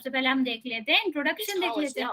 सबसे पहले हम देख लेते हैं, इंट्रोडक्शन देख लेते हैं।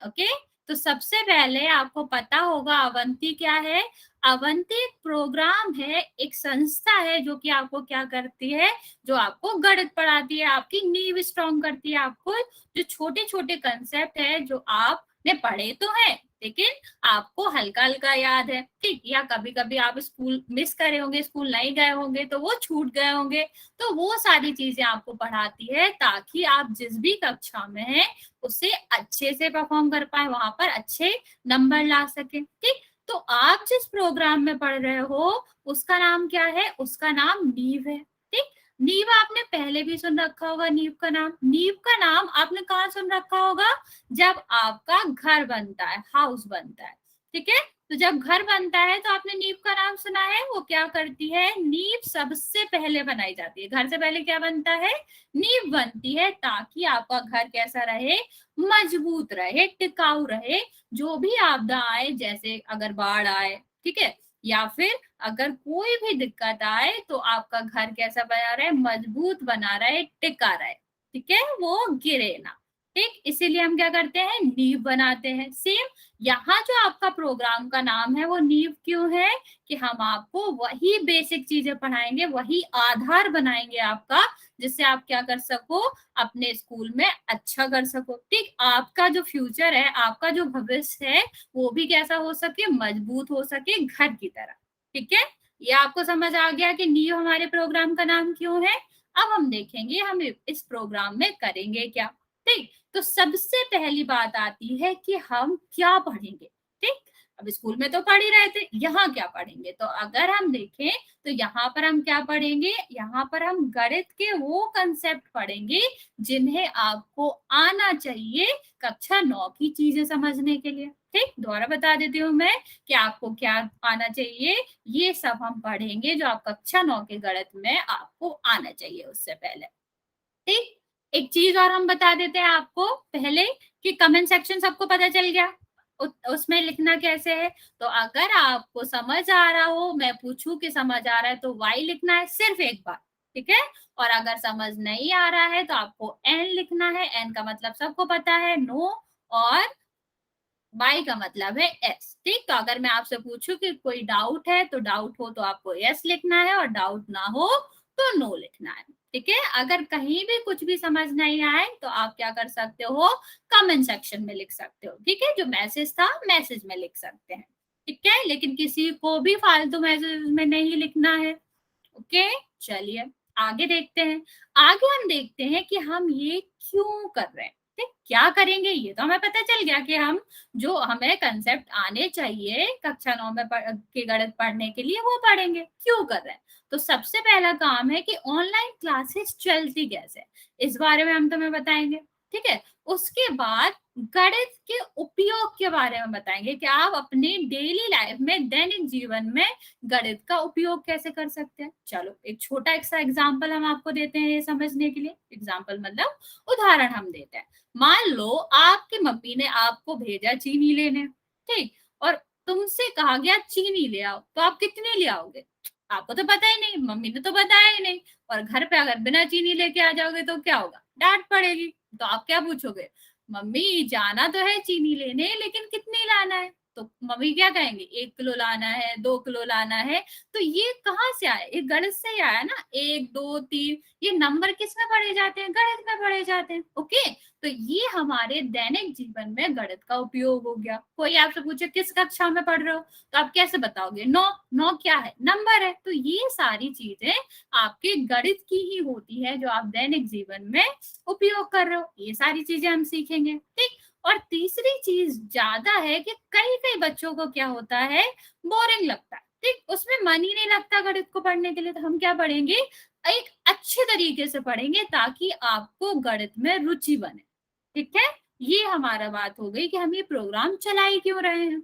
ओके, तो सबसे पहले आपको पता होगा अवंती क्या है। अवंती एक प्रोग्राम है, एक संस्था है जो कि आपको क्या करती है, जो आपको गणित पढ़ाती है, आपकी नींव स्ट्रॉन्ग करती है। आपको जो छोटे छोटे कंसेप्ट है जो आपने पढ़े तो है लेकिन आपको हल्का हल्का याद है, ठीक, या कभी कभी आप स्कूल मिस करे होंगे, स्कूल नहीं गए होंगे तो वो छूट गए होंगे, तो वो सारी चीजें आपको पढ़ाती है ताकि आप जिस भी कक्षा में हैं उसे अच्छे से परफॉर्म कर पाए, वहां पर अच्छे नंबर ला सके। ठीक, तो आप जिस प्रोग्राम में पढ़ रहे हो उसका नाम क्या है, उसका नाम नीव है। ठीक, नीव आपने पहले भी सुन रखा होगा, नीव का नाम। नीव का नाम आपने कहाँ सुन रखा होगा, जब आपका घर बनता है, हाउस बनता है। ठीक है, तो जब घर बनता है तो आपने नींव का नाम सुना है। वो क्या करती है, नींव सबसे पहले बनाई जाती है। घर से पहले क्या बनता है, नींव बनती है ताकि आपका घर कैसा रहे, मजबूत रहे, टिकाऊ रहे। जो भी आपदा आए, जैसे अगर बाढ़ आए, ठीक है, या फिर अगर कोई भी दिक्कत आए तो आपका घर कैसा बना रहे, मजबूत बना रहे, टिका रहे। ठीक है, वो गिरे ना। ठीक, इसीलिए हम क्या करते हैं, नींव बनाते हैं। सेम यहाँ जो आपका प्रोग्राम का नाम है वो नींव क्यों है, कि हम आपको वही बेसिक चीजें पढ़ाएंगे, वही आधार बनाएंगे आपका, जिससे आप क्या कर सको, अपने स्कूल में अच्छा कर सको। ठीक, आपका जो फ्यूचर है, आपका जो भविष्य है वो भी कैसा हो सके, मजबूत हो सके, घर की तरह। ठीक है, ये आपको समझ आ गया कि नींव हमारे प्रोग्राम का नाम क्यों है। अब हम देखेंगे हम इस प्रोग्राम में करेंगे क्या। ठीक, तो सबसे पहली बात आती है कि हम क्या पढ़ेंगे। ठीक, अब स्कूल में तो पढ़ ही रहे थे, यहाँ क्या पढ़ेंगे। तो अगर हम देखें तो यहाँ पर हम क्या पढ़ेंगे, यहाँ पर हम गणित के वो कंसेप्ट पढ़ेंगे जिन्हें आपको आना चाहिए कक्षा 9 की चीजें समझने के लिए। ठीक, दोबारा बता देती हूँ मैं कि आपको क्या आना चाहिए, ये सब हम पढ़ेंगे जो आप कक्षा 9 के गणित में आपको आना चाहिए उससे पहले। ठीक, एक चीज और हम बता देते हैं आपको पहले कि कमेंट सेक्शन सबको पता चल गया, उसमें लिखना कैसे है। तो अगर आपको समझ आ रहा हो, मैं पूछूं कि समझ आ रहा है, तो वाई लिखना है सिर्फ एक बार। ठीक है, और अगर समझ नहीं आ रहा है तो आपको एन लिखना है। एन का मतलब सबको पता है, नो, और वाई का मतलब है एस। ठीक, तो अगर मैं आपसे पूछूं कि कोई डाउट है, तो डाउट हो तो आपको एस लिखना है, और डाउट ना हो तो नो लिखना है। ठीक है, अगर कहीं भी कुछ भी समझ नहीं आए तो आप क्या कर सकते हो, कमेंट सेक्शन में लिख सकते हो। ठीक है, जो मैसेज था मैसेज में लिख सकते हैं। ठीक है, लेकिन किसी को भी फालतू मैसेज में नहीं लिखना है। ओके, चलिए आगे देखते हैं। आगे हम देखते हैं कि हम ये क्यों कर रहे हैं। ठीक, क्या करेंगे ये तो हमें पता चल गया कि हम जो हमें कंसेप्ट आने चाहिए कक्षा 9 में के गणित पढ़ने के लिए वो पढ़ेंगे। क्यों कर रहे हैं, तो सबसे पहला काम है कि ऑनलाइन क्लासेस चलती कैसे, इस बारे में हम तुम्हें बताएंगे। ठीक है, उसके बाद गणित के उपयोग के बारे में बताएंगे कि आप अपने डेली लाइफ में, दैनिक जीवन में गणित का उपयोग कैसे कर सकते हैं। चलो एक छोटा सा एग्जाम्पल हम आपको देते हैं ये समझने के लिए। एग्जाम्पल मतलब उदाहरण हम देते हैं। मान लो आपकी मम्मी ने आपको भेजा चीनी लेने, ठीक, और तुमसे कहा गया चीनी ले आओ, तो आप कितनी ले आओगे, आपको तो पता ही नहीं, मम्मी ने तो बताया ही नहीं। और घर पे अगर बिना चीनी लेके आ जाओगे तो क्या होगा, डांट पड़ेगी। तो आप क्या पूछोगे, मम्मी जाना तो है चीनी लेने लेकिन कितनी लाना है। तो मम्मी क्या कहेंगे, 1 किलो लाना है, 2 किलो लाना है। तो ये कहाँ से आया, ये गणित से ही आया ना, 1 2 3, ये नंबर किस में पढ़े जाते हैं, गणित में पढ़े जाते हैं। ओके, तो ये हमारे दैनिक जीवन में गणित का उपयोग हो गया। कोई आपसे पूछे किस कक्षा में पढ़ रहे हो, तो आप कैसे बताओगे, 9। 9 क्या है, नंबर है। तो ये सारी चीजें आपके गणित की ही होती है जो आप दैनिक जीवन में उपयोग कर रहे हो। ये सारी चीजें हम सीखेंगे। ठीक, और तीसरी चीज ज्यादा है कि कई कई बच्चों को क्या होता है, बोरिंग लगता है। ठीक, उसमें मन ही नहीं लगता गणित को पढ़ने के लिए। तो हम क्या पढ़ेंगे, एक अच्छे तरीके से पढ़ेंगे ताकि आपको गणित में रुचि बने। ठीक है, ये हमारा बात हो गई कि हम ये प्रोग्राम चला ही क्यों रहे हैं।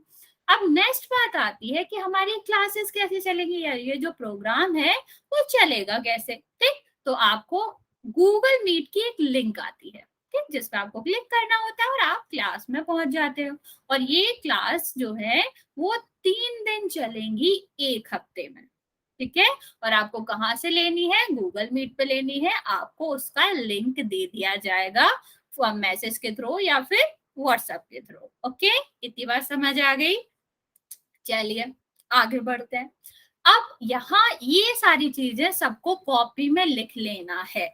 अब नेक्स्ट बात आती है कि हमारी क्लासेस कैसे चलेगी, या ये जो प्रोग्राम है वो चलेगा कैसे। ठीक, तो आपको गूगल मीट की एक लिंक आती है, ठीक, जिस पे आपको क्लिक करना होता है और आप क्लास में पहुंच जाते हो। और ये क्लास जो है वो 3 दिन चलेंगी एक हफ्ते में। ठीक है। और आपको कहाँ से लेनी है, गूगल मीट पे लेनी है, आपको उसका लिंक दे दिया जाएगा मैसेज के थ्रू या फिर व्हाट्सएप के थ्रू। ओके, इतनी बात समझ आ गई। चलिए आगे बढ़ते हैं। अब यहाँ ये सारी चीजें सबको कॉपी में लिख लेना है।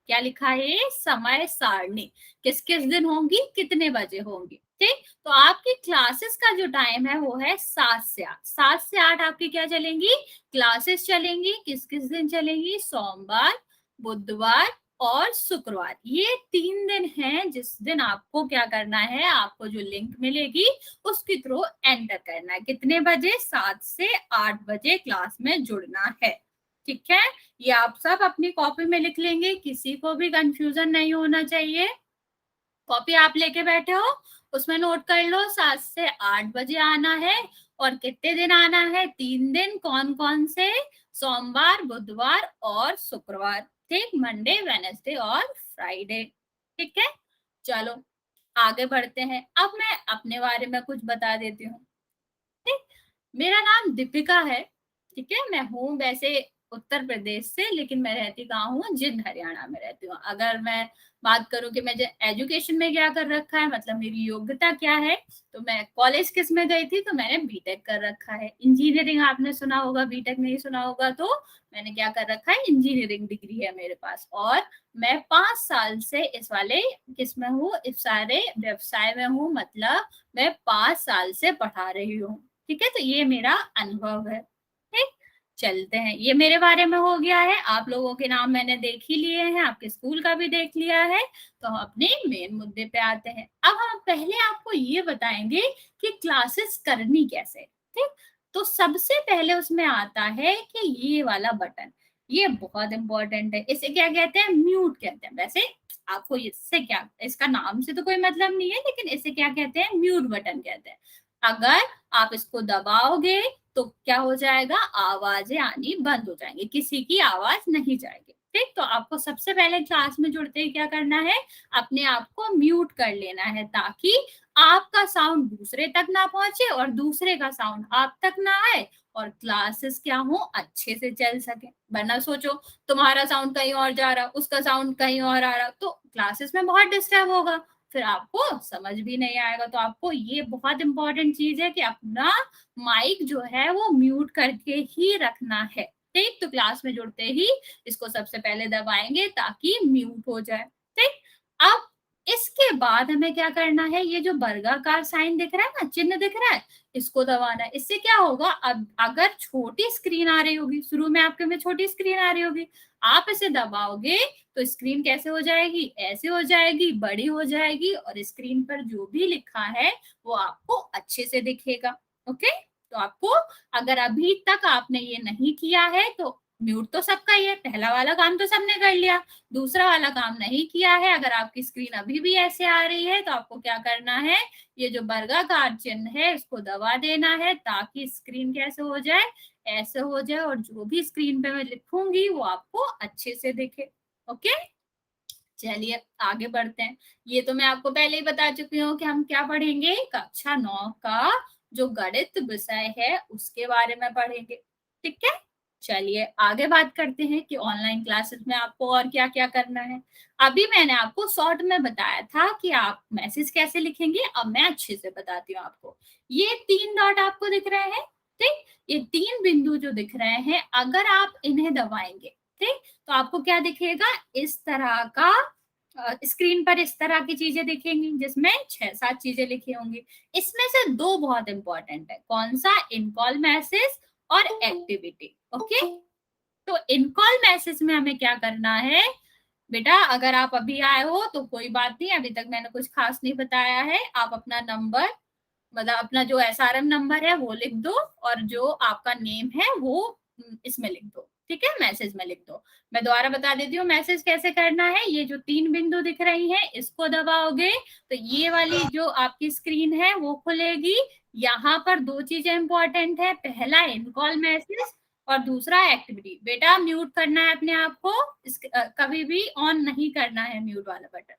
क्या लिखा है, समय सारणी, किस किस दिन होंगी, कितने बजे होंगी। ठीक, तो आपकी क्लासेस का जो टाइम है वो है 7 से 8। 7 से 8 आपकी क्या चलेंगी, क्लासेस चलेंगी। किस किस दिन चलेंगी, सोमवार, बुधवार और शुक्रवार। ये 3 दिन हैं जिस दिन आपको क्या करना है, आपको जो लिंक मिलेगी उसके थ्रू एंटर करना है। कितने बजे, 7 से 8 बजे क्लास में जुड़ना है। ठीक है, ये आप सब अपनी कॉपी में लिख लेंगे, किसी को भी कंफ्यूजन नहीं होना चाहिए। कॉपी आप लेके बैठे हो, उसमें नोट कर लो 7 से 8 बजे आना है। और कितने दिन आना है, 3 दिन। कौन कौन से, सोमवार, बुधवार और शुक्रवार। ठीक, मंडे, वेनेसडे और फ्राइडे। ठीक है, चलो आगे बढ़ते हैं। अब मैं अपने बारे में कुछ बता देती हूँ। ठीक, मेरा नाम दीपिका है। ठीक है, मैं हूँ वैसे उत्तर प्रदेश से, लेकिन मैं रहती कहाँ हूँ, जिंद हरियाणा में रहती हूँ। अगर मैं बात करूँ कि मैं एजुकेशन में क्या कर रखा है, मतलब मेरी योग्यता क्या है, तो मैं कॉलेज किस में गई थी, तो मैंने बीटेक कर रखा है। इंजीनियरिंग आपने सुना होगा, बीटेक नहीं सुना होगा, तो मैंने क्या कर रखा है, इंजीनियरिंग डिग्री है मेरे पास। और मैं 5 साल से इस वाले किस में हूँ, इस सारे व्यवसाय में हूँ, मतलब मैं 5 साल से पढ़ा रही हूँ। ठीक है, तो ये मेरा अनुभव है। ठीक, चलते हैं, ये मेरे बारे में हो गया है। आप लोगों के नाम मैंने देख ही लिए हैं, आपके स्कूल का भी देख लिया है। तो हम अपने मेन मुद्दे पे आते हैं। अब हम पहले आपको ये बताएंगे कि क्लासेस करनी कैसे। ठीक, तो सबसे पहले उसमें आता है कि ये वाला बटन, ये बहुत इंपॉर्टेंट है। इसे क्या कहते हैं, म्यूट कहते हैं। वैसे आपको इससे क्या, इसका नाम से तो कोई मतलब नहीं है, लेकिन इसे क्या कहते हैं, म्यूट बटन कहते हैं। अगर आप इसको दबाओगे तो क्या हो जाएगा, आवाजें आनी बंद हो जाएंगी, किसी की आवाज नहीं जाएगी। ठीक, तो आपको सबसे पहले क्लास में जुड़ते ही क्या करना है, अपने आप को म्यूट कर लेना है, ताकि आपका साउंड दूसरे तक ना पहुंचे और दूसरे का साउंड आप तक ना आए, और क्लासेस क्या हो, अच्छे से चल सके। वरना सोचो तुम्हारा साउंड कहीं और जा रहा, उसका साउंड कहीं और आ रहा, तो क्लासेस में बहुत डिस्टर्ब होगा, फिर आपको समझ भी नहीं आएगा। तो आपको ये बहुत इंपॉर्टेंट चीज है कि अपना माइक जो है वो म्यूट करके ही रखना है। ठीक, तो क्लास में जुड़ते ही इसको सबसे पहले दबाएंगे ताकि म्यूट हो जाए। ठीक, अब इसके बाद हमें क्या करना है, ये जो वर्गाकार साइन दिख रहा है ना, चिन्ह दिख रहा है, इसको दबाना है। इससे क्या होगा, अब अगर छोटी स्क्रीन आ रही होगी, शुरू में आपके में छोटी स्क्रीन आ रही होगी, आप इसे दबाओगे तो स्क्रीन कैसे हो जाएगी, ऐसे हो जाएगी, बड़ी हो जाएगी, और स्क्रीन पर जो भी लिखा है वो आपको अच्छे से दिखेगा। ओके, तो आपको, अगर अभी तक आपने ये नहीं किया है, तो म्यूट तो सबका ही है, पहला वाला काम तो सबने कर लिया, दूसरा वाला काम नहीं किया है। अगर आपकी स्क्रीन अभी भी ऐसे आ रही है तो आपको क्या करना है, ये जो वर्गाकार चिन्ह है इसको दबा देना है, ताकि स्क्रीन कैसे हो जाए, ऐसे हो जाए, और जो भी स्क्रीन पे मैं लिखूंगी वो आपको अच्छे से दिखे। ओके, चलिए आगे बढ़ते हैं। ये तो मैं आपको पहले ही बता चुकी हूँ कि हम क्या पढ़ेंगे, कक्षा 9 का जो गणित विषय है उसके बारे में पढ़ेंगे। ठीक है, चलिए आगे बात करते हैं कि ऑनलाइन क्लासेस में आपको और क्या क्या करना है। अभी मैंने आपको शॉर्ट में बताया था कि आप मैसेज कैसे लिखेंगे, अब मैं अच्छे से बताती हूँ आपको। ये 3 डॉट आपको दिख रहे हैं, ठीक, ये 3 बिंदु जो दिख रहे हैं, अगर आप इन्हें दबाएंगे, ठीक, तो आपको क्या दिखेगा, इस तरह का स्क्रीन पर इस तरह की चीजें दिखेंगी, जिसमें 6-7 चीजें लिखी होंगी। इसमें से 2 बहुत इंपॉर्टेंट है, कौन सा, इनकॉल मैसेज और एक्टिविटी। ओके, तो इनकॉल मैसेज में हमें क्या करना है, बेटा अगर आप अभी आए हो तो कोई बात नहीं, अभी तक मैंने कुछ खास नहीं बताया है। आप अपना नंबर, मतलब अपना जो एसआरएम नंबर है वो लिख दो, और जो आपका नेम है वो इसमें लिख दो। ठीक है, मैसेज में लिख दो। मैं दोबारा बता देती हूँ मैसेज कैसे करना है। ये जो 3 बिंदु दिख रही हैं इसको दबाओगे तो ये वाली जो आपकी स्क्रीन है वो खुलेगी। यहाँ पर 2 चीजें इंपॉर्टेंट है, पहला इनकॉल मैसेज और दूसरा एक्टिविटी। बेटा म्यूट करना है अपने आप को, कभी भी ऑन नहीं करना है म्यूट वाला बटन।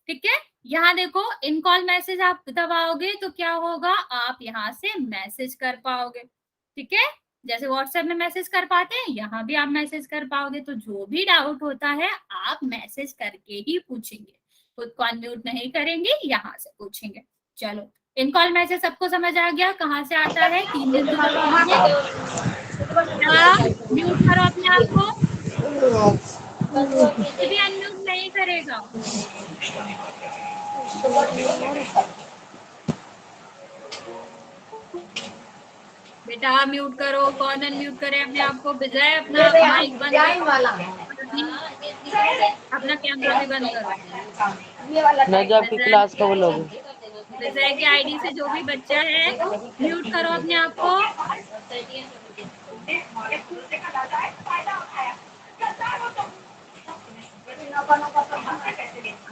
ठीक है, यहाँ देखो इनकॉल मैसेज आप दबाओगे तो क्या होगा, आप यहाँ से मैसेज कर पाओगे। ठीक है, जैसे व्हाट्सएप में मैसेज कर पाते हैं, यहाँ भी आप मैसेज कर पाओगे। तो जो भी डाउट होता है आप मैसेज करके ही पूछेंगे, खुद को अनम्यूट नहीं करेंगे, यहाँ से पूछेंगे। चलो, इन कॉल मैसेज सबको समझ आ गया कहाँ से आता है? 3 बिंदु दबाओगे, म्यूट करो अपने आप को, कोई भी अनम्यूट नहीं करेगा। बेटा म्यूट करो, कौन अनम्यूट करे अपने आप को? विजय अपना माइक बंद करो, अपना कैमरा भी बंद करो। मैं जो आपकी क्लास का वो लोग विजय के आईडी से जो भी बच्चा है म्यूट करो अपने आप को।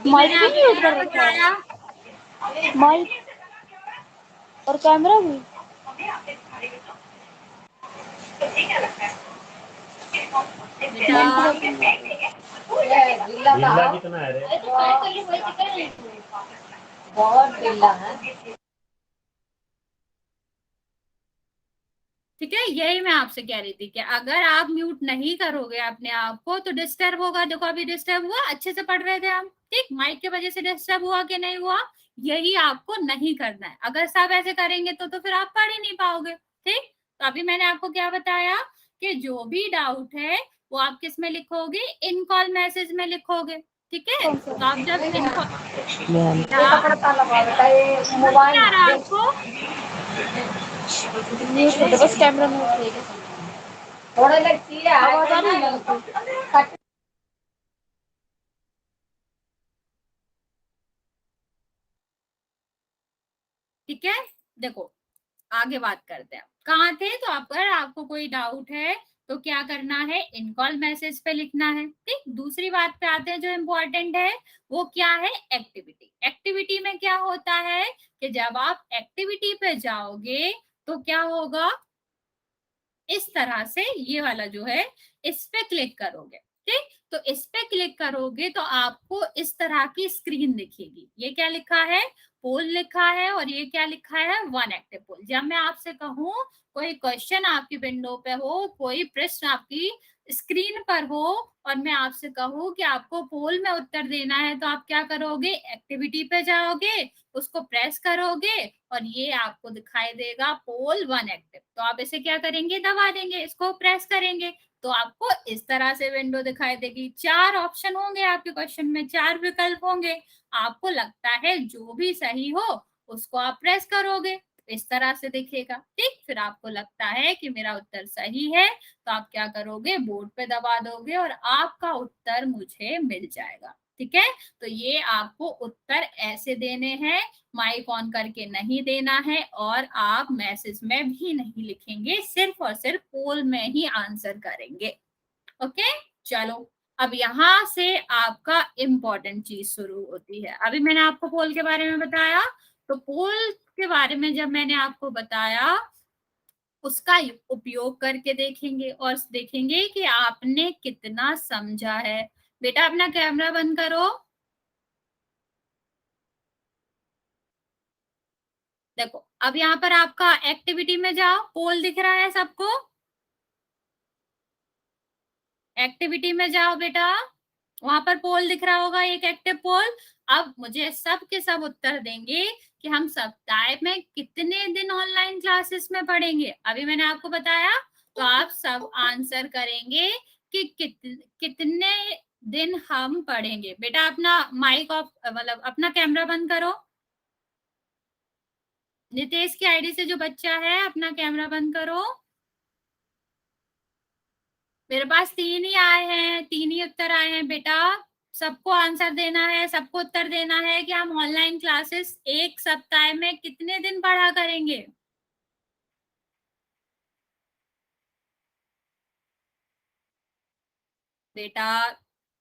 माइक भी म्यूट कर रखा है, माइक और कैमरा भी। बहुत ढीला है। ठीक है, यही मैं आपसे कह रही थी कि अगर आप म्यूट नहीं करोगे अपने आप को तो डिस्टर्ब होगा। देखो अभी डिस्टर्ब हुआ, अच्छे से पढ़ रहे थे हम, ठीक, माइक की वजह से डिस्टर्ब हुआ कि नहीं हुआ, यही आपको नहीं करना है। अगर सब ऐसे करेंगे तो फिर आप पढ़ ही नहीं पाओगे। ठीक, तो अभी मैंने आपको क्या बताया कि जो भी डाउट है वो आप किस में लिखोगे? इन कॉल मैसेज में लिखोगे। ठीक है, तो आप जब इन कॉल आपको बस कैमरा में थोड़ा लगती है आवाज आ रही है। ठीक है, देखो आगे बात करते हैं। कहाँ थे? तो अगर आपको कोई डाउट है तो क्या करना है? इन कॉल मैसेज पे लिखना है। ठीक, दूसरी बात पे आते हैं जो इम्पोर्टेंट है, वो क्या है? एक्टिविटी। एक्टिविटी में क्या होता है कि जब आप एक्टिविटी पे जाओगे तो क्या होगा, इस तरह से ये वाला जो है इस पे क्लिक करोगे। ठीक, तो इस पे क्लिक करोगे तो आपको इस तरह की स्क्रीन दिखेगी। ये क्या लिखा है? पोल लिखा है, और ये क्या लिखा है? वन एक्टिव पोल। जब मैं आपसे कहूँ कोई क्वेश्चन आपकी विंडो पे हो, कोई प्रश्न आपकी स्क्रीन पर हो, और मैं आपसे कहूँ कि आपको पोल में उत्तर देना है, तो आप क्या करोगे? एक्टिविटी पे जाओगे, उसको प्रेस करोगे और ये आपको दिखाई देगा पोल वन एक्टिव। तो आप इसे क्या करेंगे? दबा देंगे, इसको प्रेस करेंगे तो आपको इस तरह से विंडो दिखाई देगी। 4 ऑप्शन होंगे आपके क्वेश्चन में, 4 विकल्प होंगे। आपको लगता है जो भी सही हो उसको आप प्रेस करोगे, इस तरह से दिखेगा। ठीक, फिर आपको लगता है कि मेरा उत्तर सही है तो आप क्या करोगे? बोर्ड पे दबा दोगे और आपका उत्तर मुझे मिल जाएगा। ठीक है, तो ये आपको उत्तर ऐसे देने हैं, माइक ऑन करके नहीं देना है, और आप मैसेज में भी नहीं लिखेंगे, सिर्फ और सिर्फ पोल में ही आंसर करेंगे। ओके, चलो अब यहाँ से आपका इम्पोर्टेंट चीज शुरू होती है। अभी मैंने आपको पोल के बारे में बताया, तो पोल के बारे में जब मैंने आपको बताया उसका उपयोग करके देखेंगे और देखेंगे कि आपने कितना समझा है। बेटा अपना कैमरा बंद करो। देखो अब यहाँ पर आपका एक्टिविटी में जाओ, पोल दिख रहा है सबको? एक्टिविटी में जाओ बेटा, वहां पर पोल दिख रहा होगा, एक एक्टिव पोल। अब मुझे सब के सब उत्तर देंगे कि हम सप्ताह में कितने दिन ऑनलाइन क्लासेस में पढ़ेंगे। अभी मैंने आपको बताया, तो आप सब आंसर करेंगे कि कितने दिन हम पढ़ेंगे। बेटा अपना माइक ऑफ, मतलब अपना कैमरा बंद करो। नितेश की आईडी से जो बच्चा है अपना कैमरा बंद करो। मेरे पास 3 ही आए हैं, 3 ही उत्तर आए हैं बेटा। सबको आंसर देना है, सबको उत्तर देना है कि हम ऑनलाइन क्लासेस एक सप्ताह में कितने दिन पढ़ा करेंगे। बेटा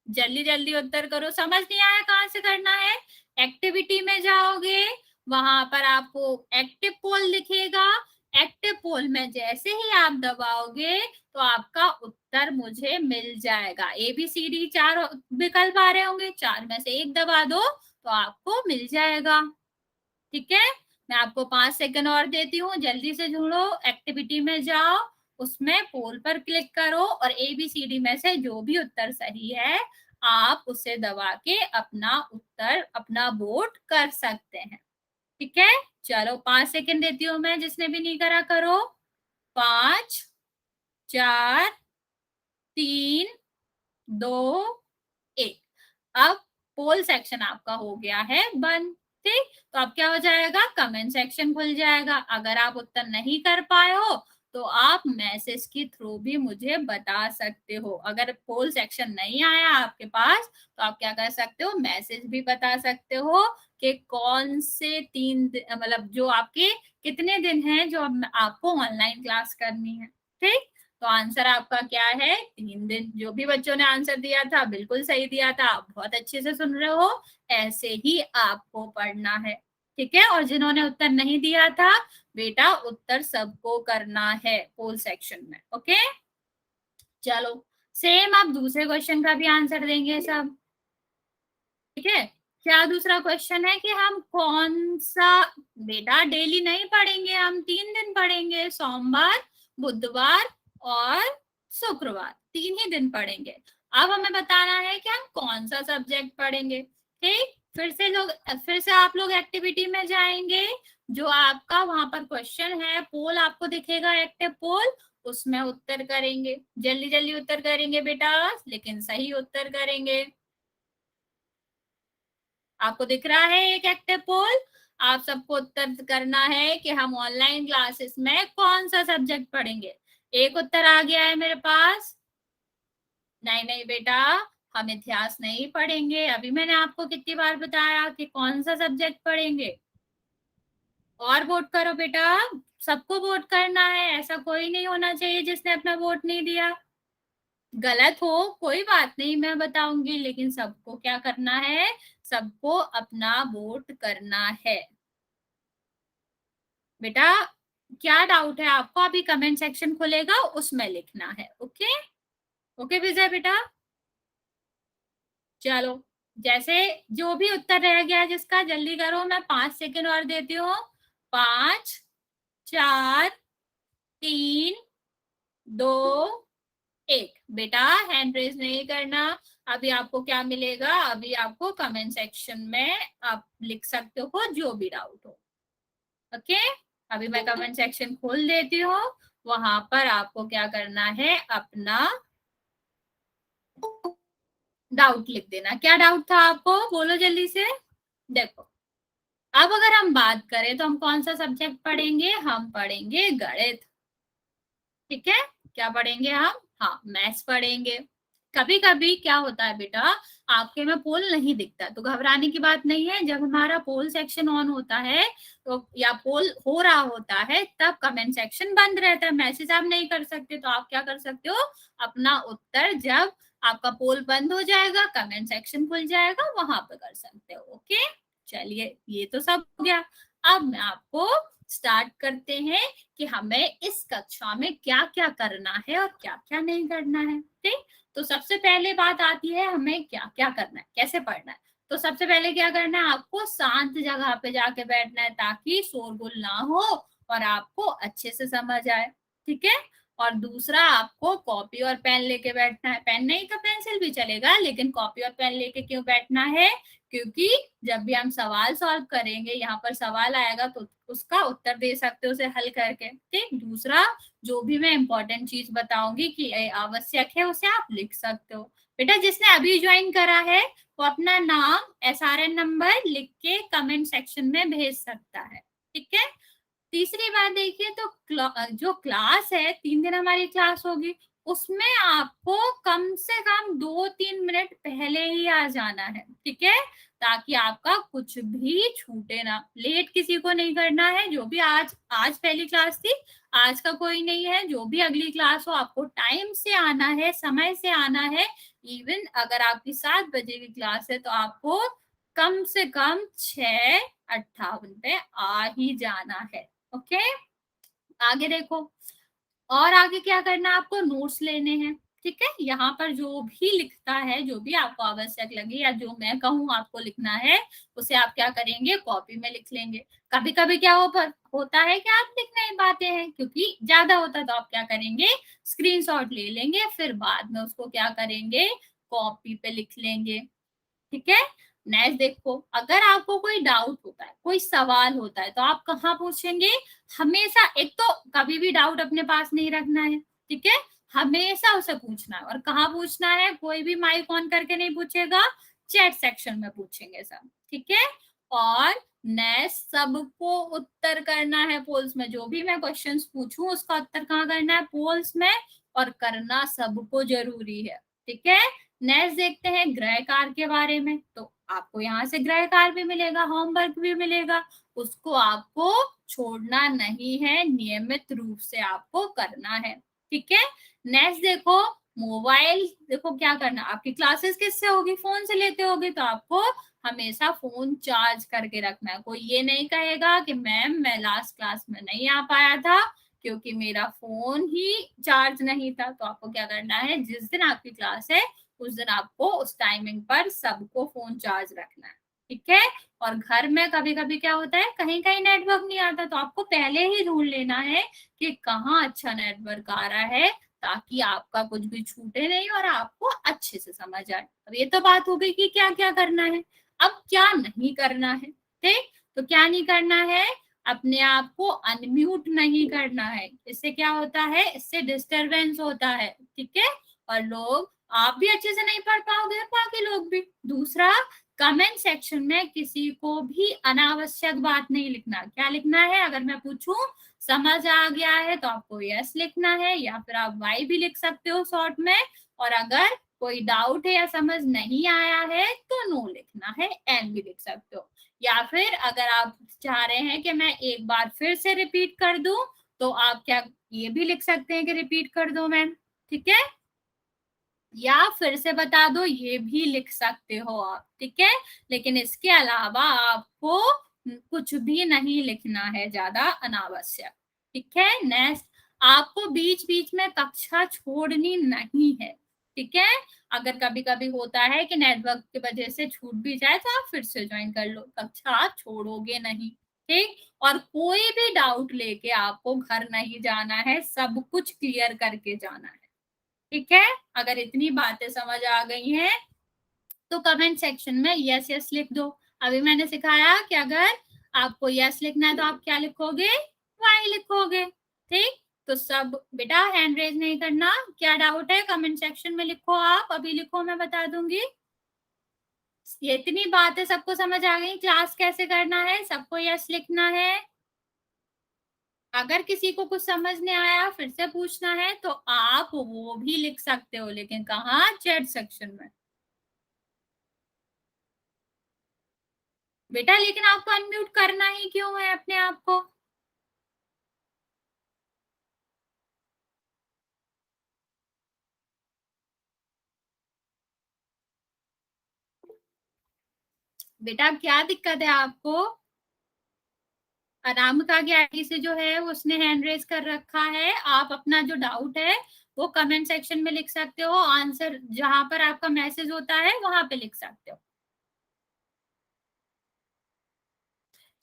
जल्दी जल्दी उत्तर करो। समझ नहीं आया कहाँ से करना है? एक्टिविटी में जाओगे, वहां पर आपको एक्टिव पोल दिखेगा। एक्टिव पोल में जैसे ही आप दबाओगे तो आपका उत्तर मुझे मिल जाएगा। ABCD 4 विकल्प आ रहे होंगे, 4 में से एक दबा दो तो आपको मिल जाएगा। ठीक है, मैं आपको 5 सेकंड और देती हूँ, जल्दी से ढूंढो। एक्टिविटी में जाओ, उसमें पोल पर क्लिक करो और ABCD में से जो भी उत्तर सही है आप उसे दबा के अपना उत्तर, अपना वोट कर सकते हैं। ठीक है, चलो 5 सेकंड देती हूँ मैं, जिसने भी नहीं करा करो। 5, 4, 3, 2, 1। अब पोल सेक्शन आपका हो गया है बंद। ठीक, तो अब क्या हो जाएगा, कमेंट सेक्शन खुल जाएगा। अगर आप उत्तर नहीं कर पाए हो तो आप मैसेज के थ्रू भी मुझे बता सकते हो। अगर पोल सेक्शन नहीं आया आपके पास तो आप क्या कर सकते हो, मैसेज भी बता सकते हो कि कौन से 3 मतलब जो आपके कितने दिन हैं जो आपको ऑनलाइन क्लास करनी है। ठीक, तो आंसर आपका क्या है, 3 दिन। जो भी बच्चों ने आंसर दिया था बिल्कुल सही दिया था, आप बहुत अच्छे से सुन रहे हो, ऐसे ही आपको पढ़ना है। ठीक है, और जिन्होंने उत्तर नहीं दिया था बेटा, उत्तर सबको करना है पोल सेक्शन में। ओके, चलो सेम आप दूसरे क्वेश्चन का भी आंसर देंगे सब। ठीक है, क्या दूसरा क्वेश्चन है कि हम कौन सा, बेटा डेली नहीं पढ़ेंगे, हम 3 दिन पढ़ेंगे, सोमवार, बुधवार और शुक्रवार, 3 ही दिन पढ़ेंगे। अब हमें बताना है कि हम कौन सा सब्जेक्ट पढ़ेंगे। ठीक, फिर से आप लोग एक्टिविटी में जाएंगे। जो आपका वहां पर क्वेश्चन है, पोल आपको दिखेगा, एक्टिव पोल, उसमें उत्तर करेंगे। जल्दी जल्दी उत्तर करेंगे बेटा, लेकिन सही उत्तर करेंगे। आपको दिख रहा है एक एक्टिव पोल, आप सबको उत्तर करना है कि हम ऑनलाइन क्लासेस में कौन सा सब्जेक्ट पढ़ेंगे। एक उत्तर आ गया है मेरे पास, नहीं नहीं बेटा, हम इतिहास नहीं पढ़ेंगे। अभी मैंने आपको कितनी बार बताया कि कौन सा सब्जेक्ट पढ़ेंगे। और वोट करो बेटा, सबको वोट करना है, ऐसा कोई नहीं होना चाहिए जिसने अपना वोट नहीं दिया। गलत हो कोई बात नहीं, मैं बताऊंगी, लेकिन सबको क्या करना है, सबको अपना वोट करना है। बेटा क्या डाउट है आपको, अभी कमेंट सेक्शन खुलेगा उसमें लिखना है। ओके ओके विजय बेटा, चलो जैसे जो भी उत्तर रह गया जिसका, जल्दी करो, मैं 5 सेकंड और देती हूँ। 5, 4, 3, 2, 1। बेटा हैंड रेज नहीं करना। अभी आपको क्या मिलेगा, अभी आपको कमेंट सेक्शन में आप लिख सकते हो जो भी डाउट हो। ओके, अभी मैं कमेंट सेक्शन खोल देती हूँ, वहां पर आपको क्या करना है, अपना डाउट लिख देना। क्या डाउट था आपको, बोलो जल्दी से। देखो, अब अगर हम बात करें तो हम कौन सा सब्जेक्ट पढ़ेंगे, हम पढ़ेंगे गणित। ठीक है, क्या पढ़ेंगे हम, हाँ मैथ्स पढ़ेंगे। कभी कभी क्या होता है बेटा, आपके में पोल नहीं दिखता तो घबराने की बात नहीं है। जब हमारा पोल सेक्शन ऑन होता है तो या पोल हो रहा होता है तब कमेंट सेक्शन बंद रहता है, मैसेज आप नहीं कर सकते। तो आप क्या कर सकते हो, अपना उत्तर जब आपका पोल बंद हो जाएगा, कमेंट सेक्शन खुल जाएगा, वहां पे कर सकते हो। ओके, चलिए ये तो सब हो गया। अब मैं आपको स्टार्ट करते हैं कि हमें इस कक्षा में क्या क्या करना है और क्या क्या नहीं करना है। ठीक, तो सबसे पहले बात आती है हमें क्या क्या करना है, कैसे पढ़ना है। तो सबसे पहले क्या करना है, आपको शांत जगह पे जाके बैठना है ताकि शोरगुल ना हो और आपको अच्छे से समझ आए। ठीक है, और दूसरा आपको कॉपी और पेन लेके बैठना है। पेन नहीं तो पेंसिल भी चलेगा, लेकिन कॉपी और पेन लेके क्यों बैठना है, क्योंकि जब भी हम सवाल सॉल्व करेंगे, यहाँ पर सवाल आएगा तो उसका उत्तर दे सकते हो उसे हल करके। ठीक, दूसरा जो भी मैं इंपॉर्टेंट चीज बताऊंगी कि आवश्यक है उसे आप लिख सकते हो। बेटा जिसने अभी ज्वाइन करा है वो अपना नाम, SRN नंबर लिख के कमेंट सेक्शन में भेज सकता है। ठीक है, तीसरी बात देखिए, तो जो क्लास है, 3 दिन हमारी क्लास होगी, उसमें आपको कम से कम 2-3 मिनट पहले ही आ जाना है। ठीक है, ताकि आपका कुछ भी छूटे ना, लेट किसी को नहीं करना है। जो भी आज आज पहली क्लास थी, आज का कोई नहीं है, जो भी अगली क्लास हो आपको टाइम से आना है, समय से आना है। इवन अगर आपकी 7 बजे की क्लास है तो आपको कम से कम 6:58 पे आ ही जाना है। ओके, आगे देखो, और आगे क्या करना है, आपको नोट्स लेने हैं। ठीक है। यहाँ पर जो भी लिखता है, जो भी आपको आवश्यक लगे या जो मैं कहूँ आपको लिखना है, उसे आप क्या करेंगे, कॉपी में लिख लेंगे। कभी कभी क्या होता है कि आप लिख नहीं पाते हैं, क्योंकि ज्यादा होता है, तो आप क्या करेंगे, स्क्रीनशॉट ले लेंगे, फिर बाद में उसको क्या करेंगे, कॉपी पे लिख लेंगे। ठीक है। नेक्स्ट देखो, अगर आपको कोई डाउट होता है, कोई सवाल होता है, तो आप कहाँ पूछेंगे, हमेशा। एक तो कभी भी डाउट अपने पास नहीं रखना है, ठीक है, हमेशा उसे पूछना है। और कहाँ पूछना है, कोई भी माइक ऑन करके नहीं पूछेगा, चैट सेक्शन में पूछेंगे सब, ठीक है। और नेक्स्ट, सबको उत्तर करना है पोल्स में। जो भी मैं क्वेश्चंस पूछूं उसका उत्तर कहाँ करना है, पोल्स में, और करना सबको जरूरी है, ठीक है। नेक्स्ट देखते हैं गृह कार्य के बारे में। तो आपको यहाँ से गृह कार्य भी मिलेगा, होमवर्क भी मिलेगा, उसको आपको छोड़ना नहीं है, नियमित रूप से आपको करना है, ठीक है। नेक्स्ट देखो, मोबाइल, देखो क्या करना, आपकी क्लासेस किससे होगी, फोन से लेते होगे, तो आपको हमेशा फोन चार्ज करके रखना है। कोई ये नहीं कहेगा कि मैम मैं लास्ट क्लास में नहीं आ पाया था क्योंकि मेरा फोन ही चार्ज नहीं था। तो आपको क्या करना है, जिस दिन आपकी क्लास है उस दिन आपको उस टाइमिंग पर सबको फोन चार्ज रखना है, ठीक है। और घर में कभी कभी क्या होता है, कहीं कहीं नेटवर्क नहीं आता, तो आपको पहले ही ढूंढ लेना है कि कहाँ अच्छा नेटवर्क आ रहा है, ताकि आपका कुछ भी छूटे नहीं और आपको अच्छे से समझ आए। अब ये तो बात हो गई कि क्या क्या करना है। अब क्या नहीं करना है, ठीक। तो क्या नहीं करना है, अपने आप को अनम्यूट नहीं करना है। इससे क्या होता है, इससे डिस्टरबेंस होता है, ठीक है। और लोग, आप भी अच्छे से नहीं पढ़ पाओगे, बाकी लोग भी। दूसरा, कमेंट सेक्शन में किसी को भी अनावश्यक बात नहीं लिखना। क्या लिखना है, अगर मैं पूछूं समझ आ गया है तो आपको यस लिखना है, या फिर आप वाई भी लिख सकते हो शॉर्ट में। और अगर कोई डाउट है या समझ नहीं आया है तो नो लिखना है, एन भी लिख सकते हो। या फिर अगर आप चाह रहे हैं कि मैं एक बार फिर से रिपीट कर दूं, तो आप क्या ये भी लिख सकते हैं कि रिपीट कर दो मैम, ठीक है, या फिर से बता दो, ये भी लिख सकते हो आप, ठीक है। लेकिन इसके अलावा आपको कुछ भी नहीं लिखना है ज्यादा अनावश्यक, ठीक है। नेक्स्ट, आपको बीच बीच में कक्षा छोड़नी नहीं है, ठीक है। अगर कभी कभी होता है कि नेटवर्क की वजह से छूट भी जाए तो आप फिर से ज्वाइन कर लो, कक्षा आप छोड़ोगे नहीं, ठीक। और कोई भी डाउट लेके आपको घर नहीं जाना है, सब कुछ क्लियर करके जाना है, ठीक है। अगर इतनी बातें समझ आ गई हैं तो कमेंट सेक्शन में यस यस लिख दो। अभी मैंने सिखाया कि अगर आपको यस लिखना है तो आप क्या लिखोगे, वाई लिखोगे, ठीक। तो सब बेटा हैंड रेज नहीं करना, क्या डाउट है कमेंट सेक्शन में लिखो, आप अभी लिखो, मैं बता दूंगी। ये इतनी बातें सबको समझ आ गई, क्लास कैसे करना है, सबको यस लिखना है। अगर किसी को कुछ समझ नहीं आया फिर से पूछना है तो आप वो भी लिख सकते हो, लेकिन कहाँ, चैट सेक्शन में बेटा। लेकिन आपको अनम्यूट करना ही क्यों है अपने आप को, बेटा क्या दिक्कत है आपको। अनामिका की आईडी से जो है उसने हैंड रेज कर रखा है, आप अपना जो डाउट है वो कमेंट सेक्शन में लिख सकते हो, आंसर जहां पर आपका मैसेज होता है वहां पे लिख सकते हो।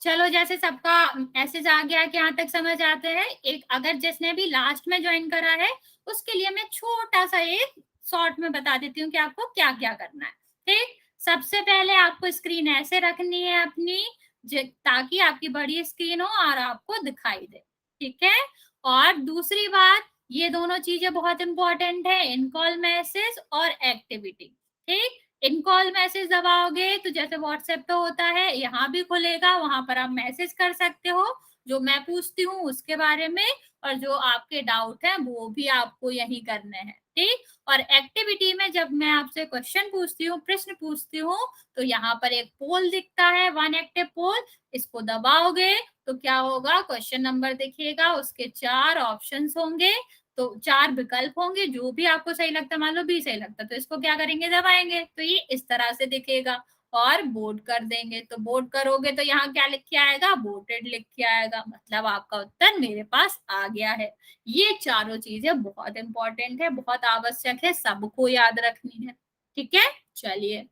चलो, जैसे सबका मैसेज आ गया कि यहाँ तक समझ आते हैं, एक अगर जिसने भी लास्ट में ज्वाइन करा है उसके लिए मैं छोटा सा एक शॉर्ट में बता देती हूँ कि आपको क्या क्या करना है, ठीक। सबसे पहले आपको स्क्रीन ऐसे रखनी है अपनी, ताकि आपकी बड़ी स्क्रीन हो और आपको दिखाई दे, ठीक है। और दूसरी बात, ये दोनों चीजें बहुत इंपॉर्टेंट है, इन कॉल मैसेज और एक्टिविटी, ठीक। इन कॉल मैसेज दबाओगे तो जैसे व्हाट्सएप पे होता है, यहाँ भी खुलेगा, वहां पर आप मैसेज कर सकते हो जो मैं पूछती हूँ उसके बारे में, और जो आपके डाउट है वो भी आपको यही करने हैं, ठीक। और एक्टिविटी में जब मैं आपसे क्वेश्चन पूछती हूँ, प्रश्न पूछती हूँ, तो यहाँ पर एक पोल दिखता है, वन एक्टिव पोल, इसको दबाओगे तो क्या होगा, क्वेश्चन नंबर दिखेगा, उसके 4 ऑप्शंस होंगे, तो 4 विकल्प होंगे, जो भी आपको सही लगता, मान लो भी सही लगता तो इसको क्या करेंगे, दबाएंगे, तो ये इस तरह से दिखेगा। और बोर्ड कर देंगे। तो बोर्ड करोगे तो यहाँ क्या लिख के आएगा, बोर्डेड लिख के आएगा, मतलब आपका उत्तर मेरे पास आ गया है। ये चारों चीजें बहुत इंपॉर्टेंट है, बहुत आवश्यक है, सबको याद रखनी है। ठीक है, चलिए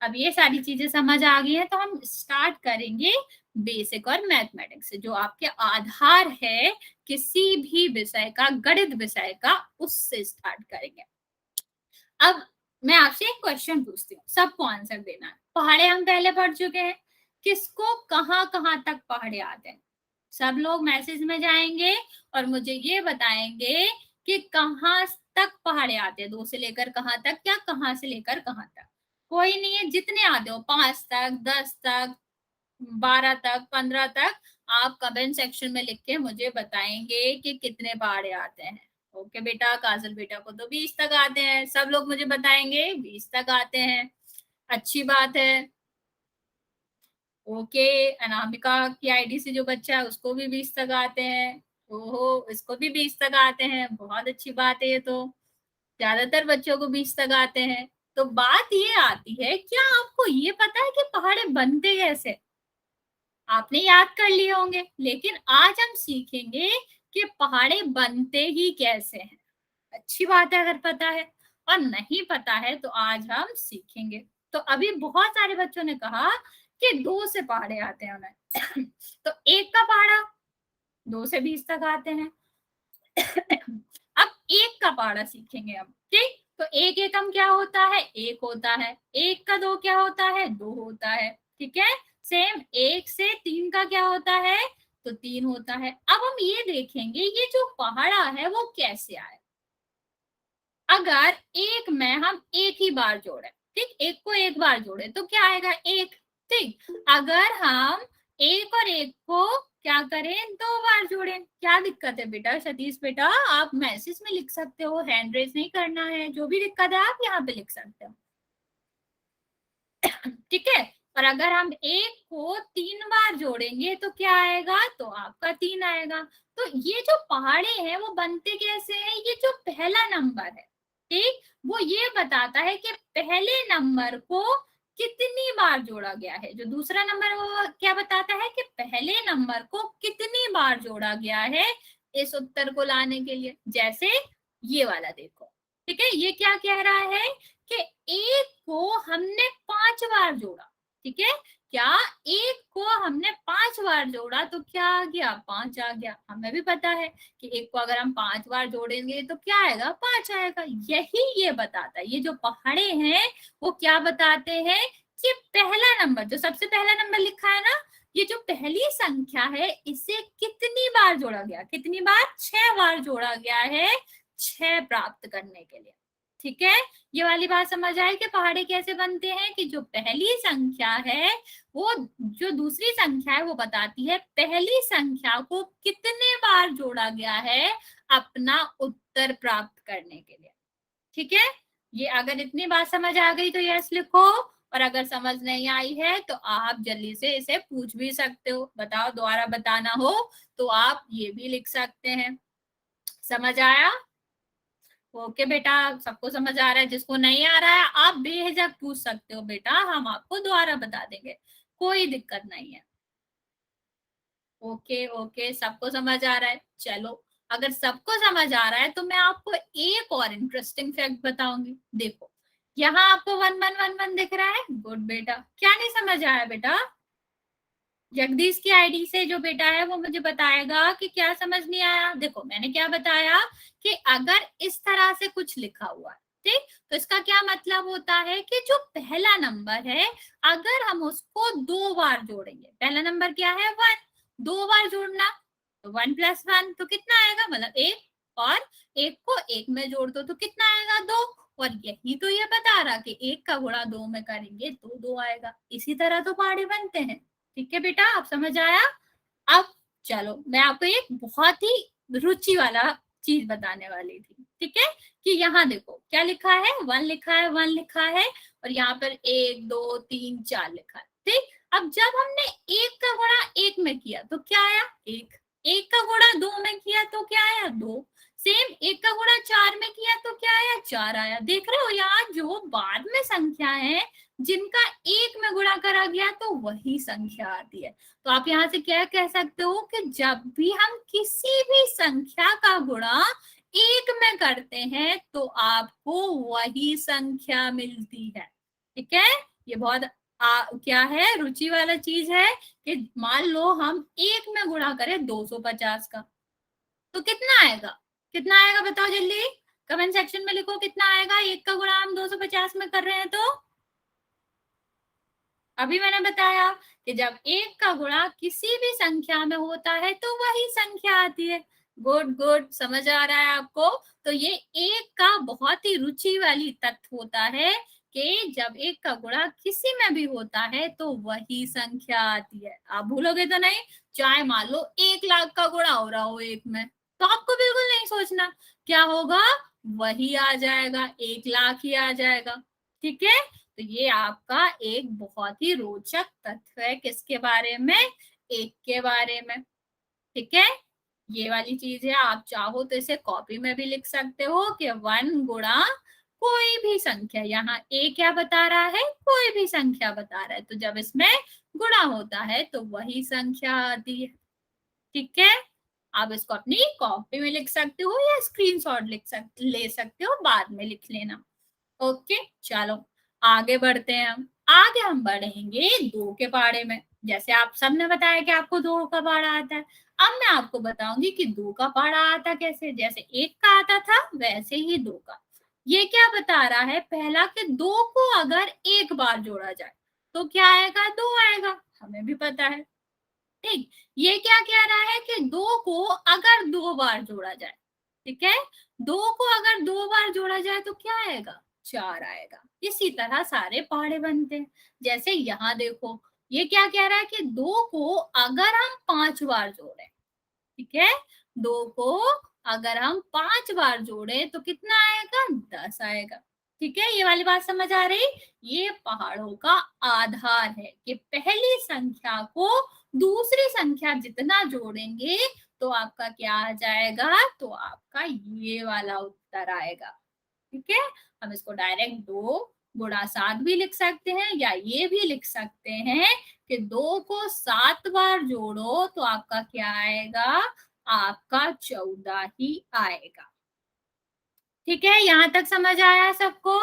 अब ये सारी चीजें समझ आ गई है तो हम स्टार्ट करेंगे बेसिक और मैथमेटिक्स से, जो आपके आधार है किसी भी विषय का, गणित विषय का, उससे स्टार्ट करेंगे। अब मैं आपसे एक क्वेश्चन पूछती हूँ, सबको आंसर देना है। पहाड़े हम पहले पढ़ चुके हैं, किसको कहाँ कहाँ तक पहाड़े आते हैं? सब लोग मैसेज में जाएंगे और मुझे ये बताएंगे कि कहाँ तक पहाड़े आते हैं, 2 से लेकर कहाँ तक, या कहाँ से लेकर कहाँ तक। कोई नहीं है, जितने आते हो, 5 तक, 10 तक, 12 तक, 15 तक, आप कमेंट सेक्शन में लिख के मुझे बताएंगे कि कितने पहाड़े आते हैं। ओके बेटा, काजल बेटा को तो 20 तक आते हैं, सब लोग मुझे बताएंगे 20 तक आते हैं, अच्छी बात है। ओके, अनामिका की आईडी से जो बच्चा है उसको भी 20 तक आते हैं, ओहो इसको भी 20 तक आते हैं, बहुत अच्छी बात है। ये तो ज्यादातर बच्चों को 20 तक आते हैं। तो बात ये आती है, क्या आपको ये पता है कि पहाड़े बनते कैसे? आपने याद कर लिए होंगे, लेकिन आज हम सीखेंगे कि पहाड़े बनते ही कैसे हैं। अच्छी बात है अगर पता है, और नहीं पता है तो आज हम सीखेंगे। तो अभी बहुत सारे बच्चों ने कहा कि 2 से पहाड़े आते हैं उन्हें तो 1 का पहाड़ा 2 से 20 तक आते हैं। अब 1 का पहाड़ा सीखेंगे हम, ठीक? तो 1 एकम क्या होता है, 1 होता है। 1 का 2 क्या होता है, 2 होता है। ठीक है, सेम 1 से 3 का क्या होता है, तो 3 होता है। अब हम ये देखेंगे ये जो पहाड़ा है वो कैसे आए। अगर 1 में हम एक ही बार जोड़े, ठीक, 1 को एक बार जोड़े तो क्या आएगा, 1। ठीक, अगर हम 1 और 1 को क्या करें, 2 बार जोड़े, क्या दिक्कत है बेटा? सतीश बेटा आप मैसेज में लिख सकते हो, हैंड रेज नहीं करना है, जो भी दिक्कत है आप यहाँ पे लिख सकते हो। ठीक है, और अगर हम 1 को 3 बार जोड़ेंगे तो क्या आएगा, तो आपका 3 आएगा। तो ये जो पहाड़े हैं वो बनते कैसे हैं, ये जो पहला नंबर है, ठीक, वो ये बताता है कि पहले नंबर को कितनी बार जोड़ा गया है। जो दूसरा नंबर वो क्या बताता है कि पहले नंबर को कितनी बार जोड़ा गया है इस उत्तर को लाने के लिए। जैसे ये वाला देखो, ठीक है, ये क्या कह रहा है कि 1 को हमने 5 बार जोड़ा। ठीक है, क्या 1 को हमने 5 बार जोड़ा तो क्या आ गया, 5 आ गया। हमें भी पता है कि 1 को अगर हम 5 बार जोड़ेंगे तो क्या आएगा, 5 आएगा। यही ये बताता है, ये जो पहाड़े हैं वो क्या बताते हैं कि पहला नंबर, जो सबसे पहला नंबर लिखा है ना, ये जो पहली संख्या है इसे कितनी बार जोड़ा गया, कितनी बार, 6 बार जोड़ा गया है 6 प्राप्त करने के लिए। ठीक है, ये वाली बात समझ आए कि पहाड़े कैसे बनते हैं, कि जो पहली संख्या है वो जो दूसरी संख्या है वो बताती है पहली संख्या को कितने बार जोड़ा गया है अपना उत्तर प्राप्त करने के लिए। ठीक है, ये अगर इतनी बात समझ आ गई तो यस लिखो, और अगर समझ नहीं आई है तो आप जल्दी से इसे पूछ भी सकते हो, बताओ दोबारा बताना हो तो आप ये भी लिख सकते हैं। समझ आया? ओके बेटा, सबको समझ आ रहा है? जिसको नहीं आ रहा है आप बेझिझक पूछ सकते हो बेटा, हम आपको दोबारा बता देंगे, कोई दिक्कत नहीं है। ओके ओके, सबको समझ आ रहा है? चलो, अगर सबको समझ आ रहा है तो मैं आपको एक और इंटरेस्टिंग फैक्ट बताऊंगी। देखो, यहाँ आपको 1 1 1 1 दिख रहा है, गुड बेटा। क्या नहीं समझ आया बेटा? जगदीश की आईडी से जो बेटा है वो मुझे बताएगा कि क्या समझ नहीं आया। देखो, मैंने क्या बताया कि अगर इस तरह से कुछ लिखा हुआ है, ठीक, तो इसका क्या मतलब होता है कि जो पहला नंबर है अगर हम उसको 2 बार जोड़ेंगे, पहला नंबर क्या है, 1, 2 बार जोड़ना, तो 1 + 1 तो कितना आएगा, मतलब 1, और 1 को 1 में जोड़ दो तो कितना आएगा, 2। और यही तो ये बता रहा कि 1 का गुणा 2 में करेंगे तो 2 आएगा। इसी तरह तो पहाड़े बनते हैं। ठीक है बेटा, आप समझ आया? अब चलो, मैं आपको एक बहुत ही रुचि वाला चीज बताने वाली थी। ठीक है, कि यहाँ देखो क्या लिखा है, 1 लिखा है, 1 लिखा है, और यहाँ पर 1 2 3 4 लिखा है। ठीक, अब जब हमने 1 का गुणा 1 में किया तो क्या आया, 1, 1 का गुणा 2 में किया तो क्या आया, 2। सेम 1 का गुणा 4 में किया तो क्या आया, 4 आया। देख रहे हो यहाँ जो बाद में संख्या है जिनका 1 में गुणा करा गया तो वही संख्या आती है। तो आप यहाँ से क्या कह सकते हो कि जब भी हम किसी भी संख्या का गुणा 1 में करते हैं तो आपको वही संख्या मिलती है। ठीक है, ये बहुत क्या है, रुचि वाला चीज है कि मान लो हम 1 में गुणा करें 250 का तो कितना आएगा, कितना आएगा बताओ जल्दी, कमेंट सेक्शन में लिखो कितना आएगा। 1 का गुणा हम 250 में कर रहे हैं तो अभी मैंने बताया कि जब 1 का गुणा किसी भी संख्या में होता है तो वही संख्या आती है। गुड गुड, समझ आ रहा है आपको। तो ये 1 का बहुत ही रुचि वाली तथ्य होता है कि जब 1 का गुणा किसी में भी होता है तो वही संख्या आती है। आप भूलोगे तो नहीं, चाहे मान लो 1 लाख का गुणा हो रहा हो 1 में तो आपको बिल्कुल नहीं सोचना, क्या होगा, वही आ जाएगा, 1 लाख ही आ जाएगा। ठीक है, तो ये आपका एक बहुत ही रोचक तथ्य है किसके बारे में, 1 के बारे में। ठीक है, ये वाली चीज है। आप चाहो तो इसे कॉपी में भी लिख सकते हो कि 1 गुणा कोई भी संख्या, यहाँ a क्या बता रहा है, कोई भी संख्या बता रहा है, तो जब इसमें गुणा होता है तो वही संख्या आती है। ठीक है, आप इसको अपनी कॉपी में लिख सकते हो या स्क्रीनशॉट ले सकते हो, बाद में लिख लेना। ओके, चलो आगे बढ़ते हैं। आगे हम बढ़ेंगे 2 के पहाड़े में। जैसे आप सबने बताया कि आपको 2 का पहाड़ा आता है, अब मैं आपको बताऊंगी कि 2 का पहाड़ा आता कैसे। जैसे 1 का आता था वैसे ही 2 का। ये क्या बता रहा है, पहला कि 2 को अगर एक बार जोड़ा जाए तो क्या आएगा, 2 आएगा, हमें भी पता है। ठीक, ये क्या कह रहा है कि 2 को अगर 2 बार जोड़ा जाए, ठीक है, 2 को अगर 2 बार जोड़ा जाए तो क्या आएगा, 4 आएगा। इसी तरह सारे पहाड़े बनते हैं। जैसे यहाँ देखो, ये क्या कह रहा है कि 2 को अगर हम 5 बार जोड़े, ठीक है, 2 को अगर हम 5 बार जोड़े तो कितना आएगा, 10 आएगा। ठीक है, ये वाली बात समझ आ रही। ये पहाड़ों का आधार है कि पहली संख्या को दूसरी संख्या जितना जोड़ेंगे तो आपका क्या आ जाएगा, तो आपका ये वाला उत्तर आएगा। ठीक है, हम इसको डायरेक्ट 2 गुणा 7 भी लिख सकते हैं, या ये भी लिख सकते हैं कि 2 को 7 बार जोड़ो तो आपका क्या आएगा, आपका 14 ही आएगा। ठीक है, यहां तक समझ आया सबको?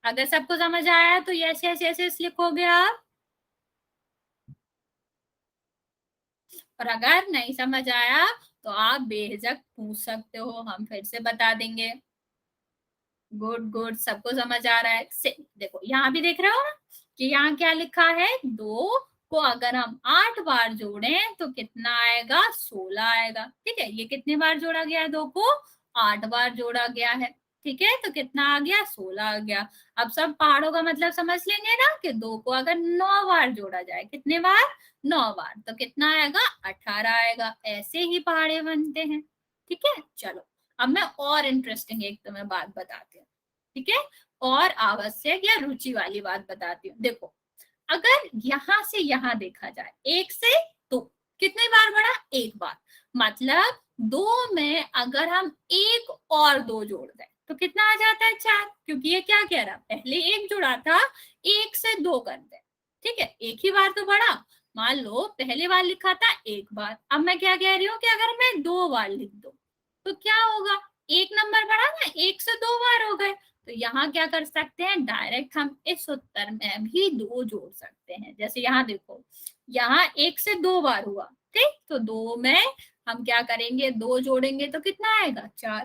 अगर सबको समझ आया तो यस यस यस यस लिखोगे आप, और अगर नहीं समझ आया तो आप बेझिझक पूछ सकते हो, हम फिर से बता देंगे। गुड गुड, सबको समझ आ रहा है। देखो यहाँ भी देख रहे हो ना कि यहाँ क्या लिखा है, 2 को अगर हम 8 बार जोड़ें तो कितना आएगा, 16 आएगा। ठीक है, ये कितने बार जोड़ा गया है, 2 को 8 बार जोड़ा गया है। ठीक है, तो कितना आ गया, 16 आ गया। अब सब पहाड़ों का मतलब समझ लेंगे ना कि 2 को अगर 9 बार जोड़ा जाए, कितने बार, 9 बार, तो कितना आएगा, 18 आएगा। ऐसे ही पहाड़े बनते हैं। ठीक है, चलो अब मैं और इंटरेस्टिंग एक तुम्हें बात बताती हूँ। ठीक है, और आवश्यक या रुचि वाली बात बताती हूँ। देखो, अगर यहाँ से यहाँ देखा जाए, 1 से 2 कितने बार बढ़ा, 1 बार, मतलब 2 में अगर हम 1 और 2 जोड़ दें तो कितना आ जाता है, 4, क्योंकि ये क्या कह रहा, पहले 1 जुड़ा था, 1 से 2 कर दे। ठीक है, एक ही बार तो बढ़ा, मान लो पहले बार लिखा था 1 बार, अब मैं क्या कह रही हूँ कि अगर मैं 2 बार लिख दूं तो क्या होगा, 1 नंबर बढ़ा ना, 1 से 2 बार हो गए, तो यहाँ क्या कर सकते हैं, डायरेक्ट हम इस उत्तर में भी 2 जोड़ सकते हैं। जैसे यहाँ देखो, यहाँ 1 से 2 बार हुआ, ठीक, तो 2 में हम क्या करेंगे, 2 जोड़ेंगे तो कितना आएगा, 4।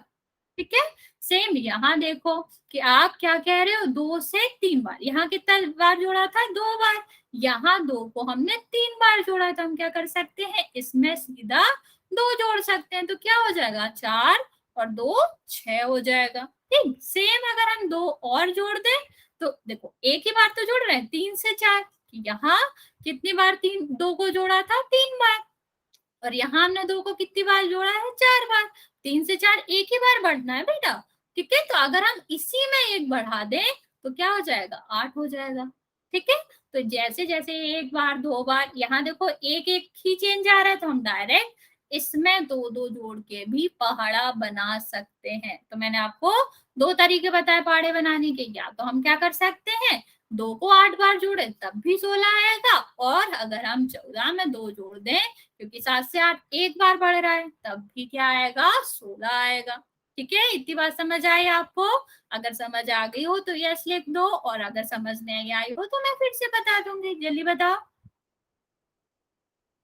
ठीक है, सेम यहाँ देखो कि आप क्या कह रहे हो, 2 से 3 बार, यहाँ कितना बार जोड़ा था, 2 बार, यहाँ 2 को हमने 3 बार जोड़ा, तो हम क्या कर सकते हैं, इसमें सीधा 2 जोड़ सकते हैं, तो क्या हो जाएगा, 4 और 2 6 हो जाएगा। ठीक, सेम अगर हम 2 और जोड़ दें तो देखो, एक ही बार तो जोड़ रहे हैं, 3 से 4, यहाँ कितनी बार 2 को जोड़ा था, 3 बार, और यहाँ हमने 2 को कितनी बार जोड़ा है, 4 बार, 3 से 4 एक ही बार बढ़ना है बेटा। ठीक है, तो अगर हम इसी में 1 बढ़ा दें तो क्या हो जाएगा, 8 हो जाएगा। ठीक है, तो जैसे जैसे 1 बार 2 बार, यहाँ देखो 1 1 ही चेंज आ रहा है, तो हम डायरेक्ट इसमें दो दो जोड़ के भी पहाड़ा बना सकते हैं। तो मैंने आपको दो तरीके बताए पहाड़े बनाने के। या तो हम क्या कर सकते हैं, 2 को 8 बार जोड़े तब भी 16 आएगा, और अगर हम 14 में 2 जोड़ दें, क्योंकि 7 से 8 एक बार बढ़ रहा है, तब भी क्या आएगा, 16 आएगा। ठीक है, इतनी बात समझ आई आपको? अगर समझ आ गई हो तो यस लिख दो, और अगर समझ नहीं आई हो तो मैं फिर से बता दूंगी। जल्दी बताओ।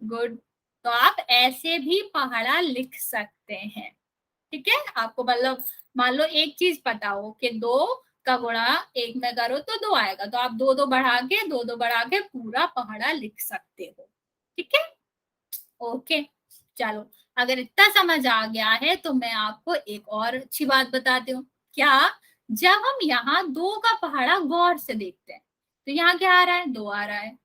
गुड। तो आप ऐसे भी पहाड़ा लिख सकते हैं। ठीक है, आपको मतलब मान लो एक चीज पता हो कि 2 का गुणा 1 में करो तो 2 आएगा, तो आप 2 2 बढ़ा के पूरा पहाड़ा लिख सकते हो। ठीक है, ओके। चलो, अगर इतना समझ आ गया है तो मैं आपको एक और अच्छी बात बताती हूँ। क्या, जब हम यहाँ 2 का पहाड़ा गौर से देखते हैं तो यहाँ क्या आ रहा है, 2 आ रहा है,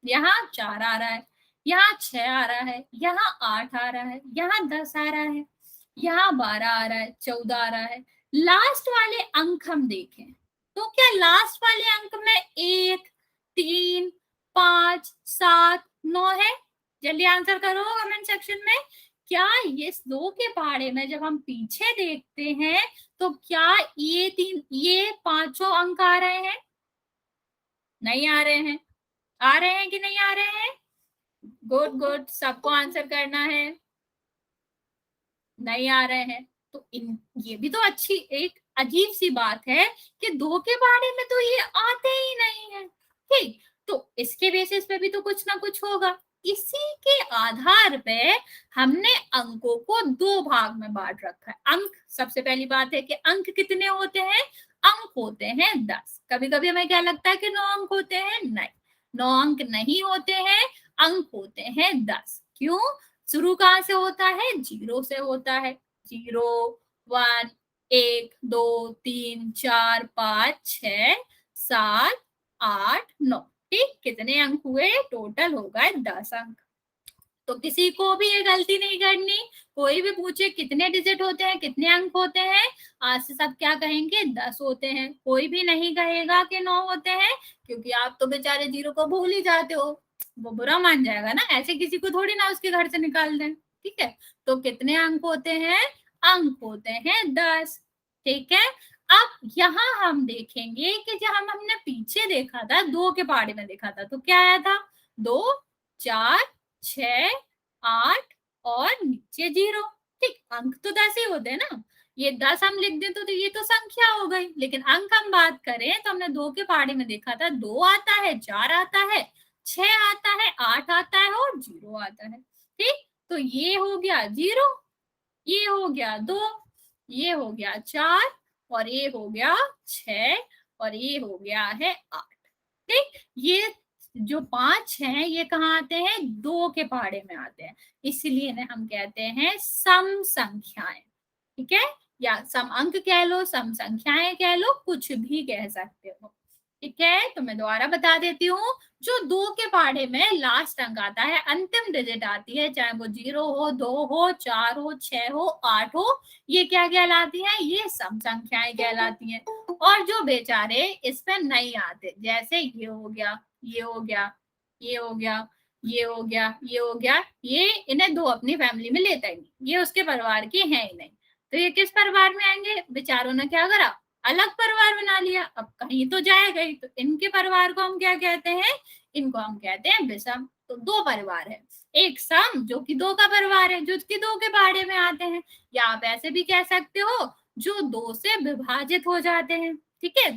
यहाँ 4 आ रहा है, यहाँ 6 आ रहा है, यहाँ 8 आ रहा है, यहाँ 10 आ रहा है, यहाँ 12 आ रहा है, 14 आ रहा है। लास्ट वाले अंक हम देखें तो क्या लास्ट वाले अंक में 1 3 5 7 9 है? जल्दी आंसर करो कमेंट सेक्शन में। क्या ये 2 के पहाड़े में जब हम पीछे देखते हैं तो क्या ये 5 अंक आ रहे हैं? नहीं आ रहे हैं। आ रहे हैं कि नहीं आ रहे हैं? गुड गुड, सबको आंसर करना है। नहीं आ रहे हैं। तो ये भी तो अच्छी एक अजीब सी बात है कि 2 के बारे में तो ये आते ही नहीं है। ठीक, तो इसके बेसिस पे भी तो कुछ ना कुछ होगा। इसी के आधार पे हमने अंकों को 2 भाग में बांट रखा है। अंक, सबसे पहली बात है कि अंक कितने होते हैं? अंक होते हैं 10। कभी कभी हमें क्या लगता है कि 9 अंक होते हैं, नहीं, 9 अंक नहीं होते हैं, अंक होते हैं 10। क्यों? शुरू कहां से होता है? 0 से होता है। 0 1 1 2 3 4 5 6 7 8 9। ठीक, कितने अंक हुए? टोटल हो गए 10 अंक। तो किसी को भी ये गलती नहीं करनी। कोई भी पूछे कितने डिजिट होते हैं, कितने अंक होते हैं, आज से सब क्या कहेंगे? 10 होते हैं। कोई भी नहीं कहेगा कि 9 होते हैं, क्योंकि आप तो बेचारे 0 को भूल ही जाते हो। वो बुरा मान जाएगा ना, ऐसे किसी को थोड़ी ना उसके घर से निकाल दें। ठीक है, तो कितने अंक होते हैं? अंक होते हैं 10। ठीक है, अब यहाँ हम देखेंगे कि जब हमने पीछे देखा था, 2 के पहाड़े में देखा था, तो क्या आया था? 2 4 6 8 और नीचे 0। ठीक, अंक तो 10 ही होते हैं ना। ये 10 हम लिख दें तो ये तो संख्या हो गई, लेकिन अंक हम बात करें तो हमने 2 के पहाड़े में देखा था, 2 आता है, 4 आता है, 6 आता है, 8 आता है और 0 आता है। ठीक, तो ये हो गया 0, ये हो गया 2, ये हो गया 4 और ये हो गया 6 और ये हो गया है 8। ठीक, ये जो 5 हैं ये कहाँ आते हैं? 2 के पहाड़े में आते हैं, इसलिए इन्हें हम कहते हैं सम संख्याएं। ठीक है, या सम अंक कह लो, सम संख्याएं कह लो, कुछ भी कह सकते हो। ठीक है, तो मैं दोबारा बता देती हूँ। जो 2 के पहाड़े में लास्ट अंक आता है, अंतिम डिजिट आती है, चाहे वो 0 हो, 2 हो, 4 हो, 6 हो, 8 हो, ये क्या कहलाती है? ये सम संख्याएं कहलाती हैं। और जो बेचारे इस पे नहीं आते, जैसे ये हो गया, ये हो गया, ये हो गया, ये हो गया, ये हो गया, ये इन्हें 2 अपनी फैमिली में लेता ही नहीं, ये उसके परिवार के हैं ही नहीं, तो ये किस परिवार में आएंगे? बेचारों ने क्या करा? अलग परिवार बना लिया। अब कहीं तो जाएगा ही, तो इनके परिवार को हम क्या कहते हैं? इनको हम कहते हैं विषम। तो 2 परिवार है, एक सम जो कि 2 का परिवार है, जो कि 2 के पहाड़े में आते हैं, या आप ऐसे भी कह सकते हो जो 2 से विभाजित हो जाते हैं। ठीक है,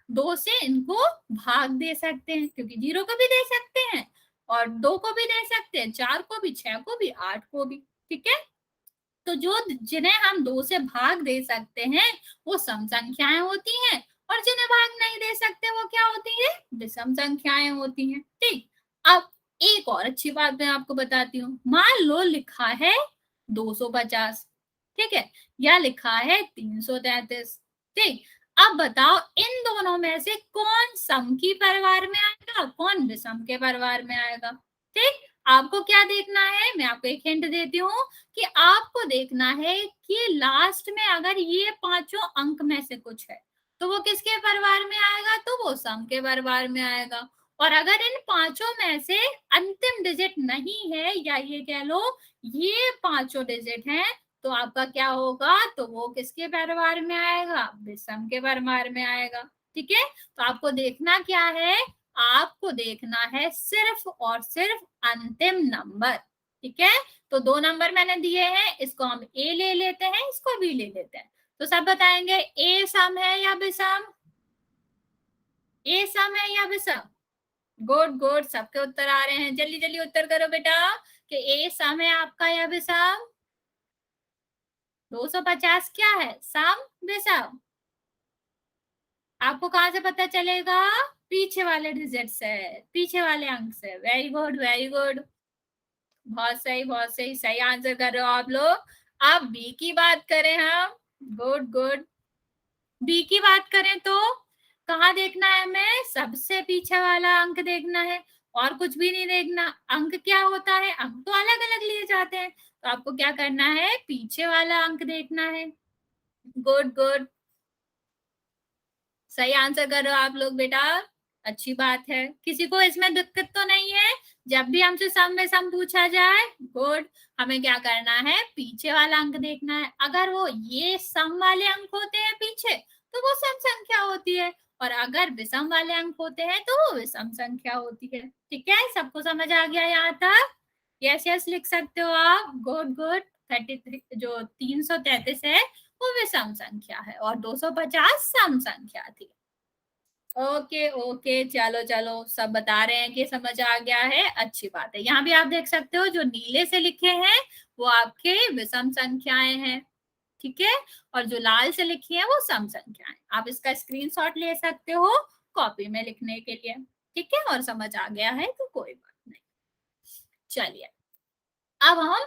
2 से इनको भाग दे सकते हैं, क्योंकि 0 को भी दे सकते हैं और 2 को भी दे सकते हैं, 4 को भी, 6 को भी, 8 को भी। ठीक है, तो जो जिन्हें हम 2 से भाग दे सकते हैं वो सम संख्याएं होती हैं, और जिन्हें भाग नहीं दे सकते वो क्या होती है? विषम संख्याएं होती हैं। ठीक, अब एक और अच्छी बात मैं आपको बताती हूँ। मान लो लिखा है 250, ठीक है, या लिखा है 333। ठीक, अब बताओ इन दोनों में से कौन सम की परिवार में आएगा, कौन विषम के परिवार में आएगा? ठीक, आपको क्या देखना है? मैं आपको एक हिंट देती हूँ कि आपको देखना है कि लास्ट में अगर ये 5 अंक में से कुछ है तो वो किसके परिवार में आएगा? तो वो सम के परिवार में आएगा। और अगर इन 5 में से अंतिम डिजिट नहीं है, या ये कह लो ये पांचों डिजिट हैं, तो आपका क्या होगा, तो वो किसके परिवार में आएगा, विषम के परिवार में आएगा। ठीक है, तो आपको देखना क्या है, आपको देखना है सिर्फ और सिर्फ अंतिम नंबर। ठीक है, तो 2 नंबर मैंने दिए हैं, इसको हम ए ले लेते हैं, इसको बी ले लेते हैं। तो सब बताएंगे ए सम है या विषम, ए सम है या विषम। गुड गुड, सबके उत्तर आ रहे हैं, जल्दी जल्दी उत्तर करो बेटा कि ए सम है आपका या विषम। 250 क्या है, सम विषम। आपको कहां से पता चलेगा, पीछे वाले डिजिट से, पीछे वाले अंक से। वेरी गुड वेरी गुड, बहुत सही बहुत सही, सही आंसर कर रहे हो आप लोग। अब बी की बात करें हम, गुड गुड, बी की बात करें तो कहाँ देखना है हमें, सबसे पीछे वाला अंक देखना है, और कुछ भी नहीं देखना। अंक क्या होता है, अंक तो अलग अलग लिए जाते हैं, तो आपको क्या करना है, पीछे वाला अंक देखना है। गुड गुड, सही आंसर कर रहे हो आप लोग बेटा, अच्छी बात है। किसी को इसमें दिक्कत तो नहीं है, जब भी हमसे सम में सम पूछा जाए, गुड, हमें क्या करना है, पीछे वाला अंक देखना है। अगर वो ये सम वाले अंक होते हैं पीछे, तो वो सम संख्या होती है, और अगर विषम वाले अंक होते हैं तो वो विषम संख्या होती है। ठीक है, सबको समझ आ गया यहाँ तक, यस यस लिख सकते हो आप, गुड गुड। 33 जो 333 है वो विषम संख्या है, और 250 सम संख्या थी। ओके ओके, चलो चलो, सब बता रहे हैं कि समझ आ गया है, अच्छी बात है। यहाँ भी आप देख सकते हो जो नीले से लिखे हैं वो आपके विषम संख्याएं हैं। ठीक है, और जो लाल से लिखी है वो सम संख्याएं। आप इसका स्क्रीनशॉट ले सकते हो कॉपी में लिखने के लिए। ठीक है, और समझ आ गया है तो कोई बात नहीं। चलिए, अब हम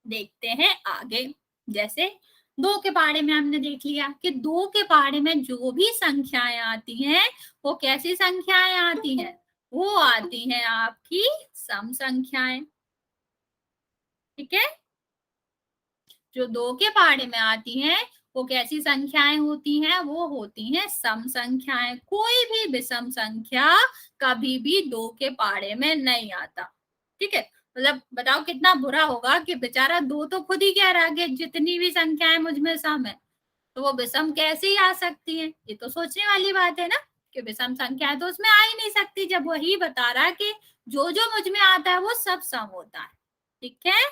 देखते हैं आगे। जैसे 2 के पहाड़े में हमने देख लिया कि 2 के पहाड़े में जो भी संख्याएं आती हैं वो कैसी संख्याएं आती हैं, वो आती हैं आपकी सम संख्याएं। ठीक है, जो 2 के पहाड़े में आती हैं वो कैसी संख्याएं होती हैं, वो होती हैं सम संख्याएं। कोई भी विषम संख्या कभी भी 2 के पहाड़े में नहीं आता। ठीक है, मतलब बताओ कितना बुरा होगा कि बेचारा 2 तो खुद ही कह रहा है कि जितनी भी संख्याएं मुझ में सम है, तो वो विषम कैसे ही आ सकती है। ये तो सोचने वाली बात है ना, कि विषम संख्या है तो उसमें आ ही नहीं सकती, जब वही बता रहा है कि जो जो मुझ में आता है वो सब सम होता है। ठीक है,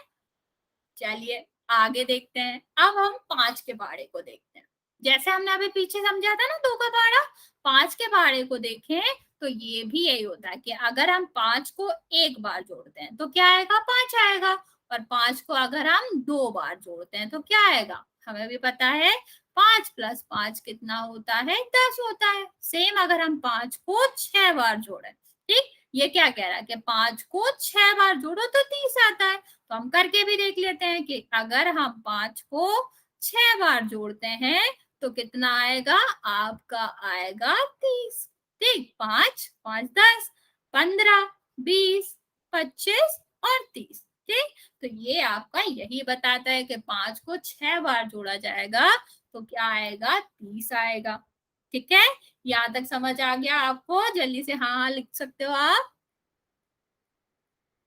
चलिए आगे देखते हैं। अब हम 5 के पहाड़े को देखते हैं। जैसे हमने अभी पीछे समझा था ना 2 का पहाड़ा, 5 के पहाड़े को देखें तो ये भी यही होता है कि अगर हम 5 को एक बार जोड़ते हैं तो क्या आएगा, 5 आएगा, और 5 को अगर हम 2 बार जोड़ते हैं तो क्या आएगा, हमें भी पता है 5 + 5 कितना होता है, 10 होता है। सेम अगर हम 5 को 6 बार जोड़े, ठीक, ये क्या कह रहा है कि 5 को 6 बार जोड़ो तो 30 आता है। तो हम करके भी देख लेते हैं कि अगर हम 5 को 6 बार जोड़ते हैं तो कितना आएगा, आपका आएगा 30। ठीक, 5 5 10 15 20 25 और 30। ठीक, तो ये आपका यही बताता है कि 5 को 6 बार जोड़ा जाएगा तो क्या आएगा, 30 आएगा। ठीक है, यहाँ तक समझ आ गया आपको, जल्दी से हाँ हाँ लिख सकते हो आप।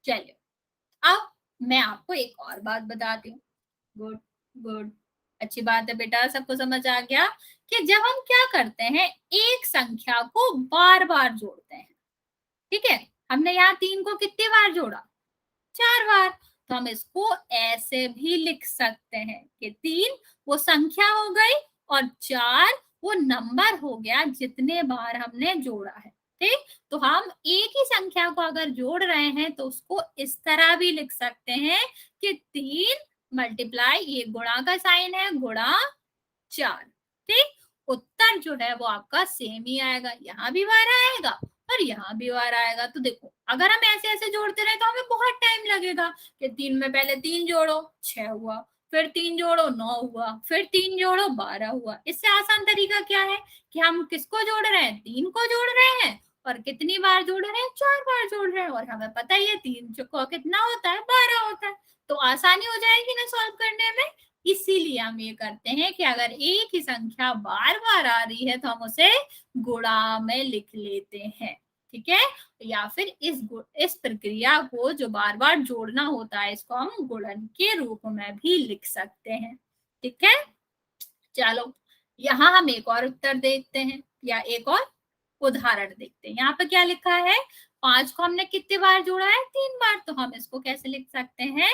चलिए, अब मैं आपको एक और बात बताती हूँ। गुड गुड, अच्छी बात है बेटा, सबको समझ आ गया कि जब हम क्या करते हैं, एक संख्या को बार बार जोड़ते हैं। ठीक है, हमने यहाँ 3 को कितनी बार जोड़ा, 4 बार, तो हम इसको ऐसे भी लिख सकते हैं कि 3 वो संख्या हो गई और 4 वो नंबर हो गया जितने बार हमने जोड़ा है। ठीक, तो हम एक ही संख्या को अगर जोड़ रहे हैं तो उसको इस तरह भी लिख सकते हैं कि 3 मल्टीप्लाई, ये गुणा का साइन है, गुणा 4। ठीक, उत्तर जो है वो आपका सेम ही आएगा, यहाँ भी बार आएगा और यहाँ भी बार आएगा। तो देखो, अगर हम ऐसे ऐसे जोड़ते रहे तो हमें बहुत टाइम लगेगा कि 3 में पहले 3 जोड़ो 6 हुआ, फिर 3 जोड़ो 9 हुआ, फिर 3 जोड़ो 12 हुआ। इससे आसान तरीका क्या है कि हम किसको जोड़ रहे हैं, 3 को जोड़ रहे हैं, और कितनी बार जोड़ रहे हैं, 4 बार जोड़ रहे हैं, और हमें पता ही है 3 को कितना होता है, 12 होता है। तो आसानी हो जाएगी ना सॉल्व करने में। इसीलिए हम ये करते हैं कि अगर एक ही संख्या बार बार आ रही है तो हम उसे गुणा में लिख लेते हैं। ठीक है, या फिर इस प्रक्रिया को जो बार बार जोड़ना होता है इसको हम गुणन के रूप में भी लिख सकते हैं। ठीक है, चलो यहाँ हम एक और उत्तर देखते हैं या एक और उदाहरण देखते हैं। यहाँ पे क्या लिखा है, 5 को हमने कितनी बार जोड़ा है, 3 बार। तो हम इसको कैसे लिख सकते हैं,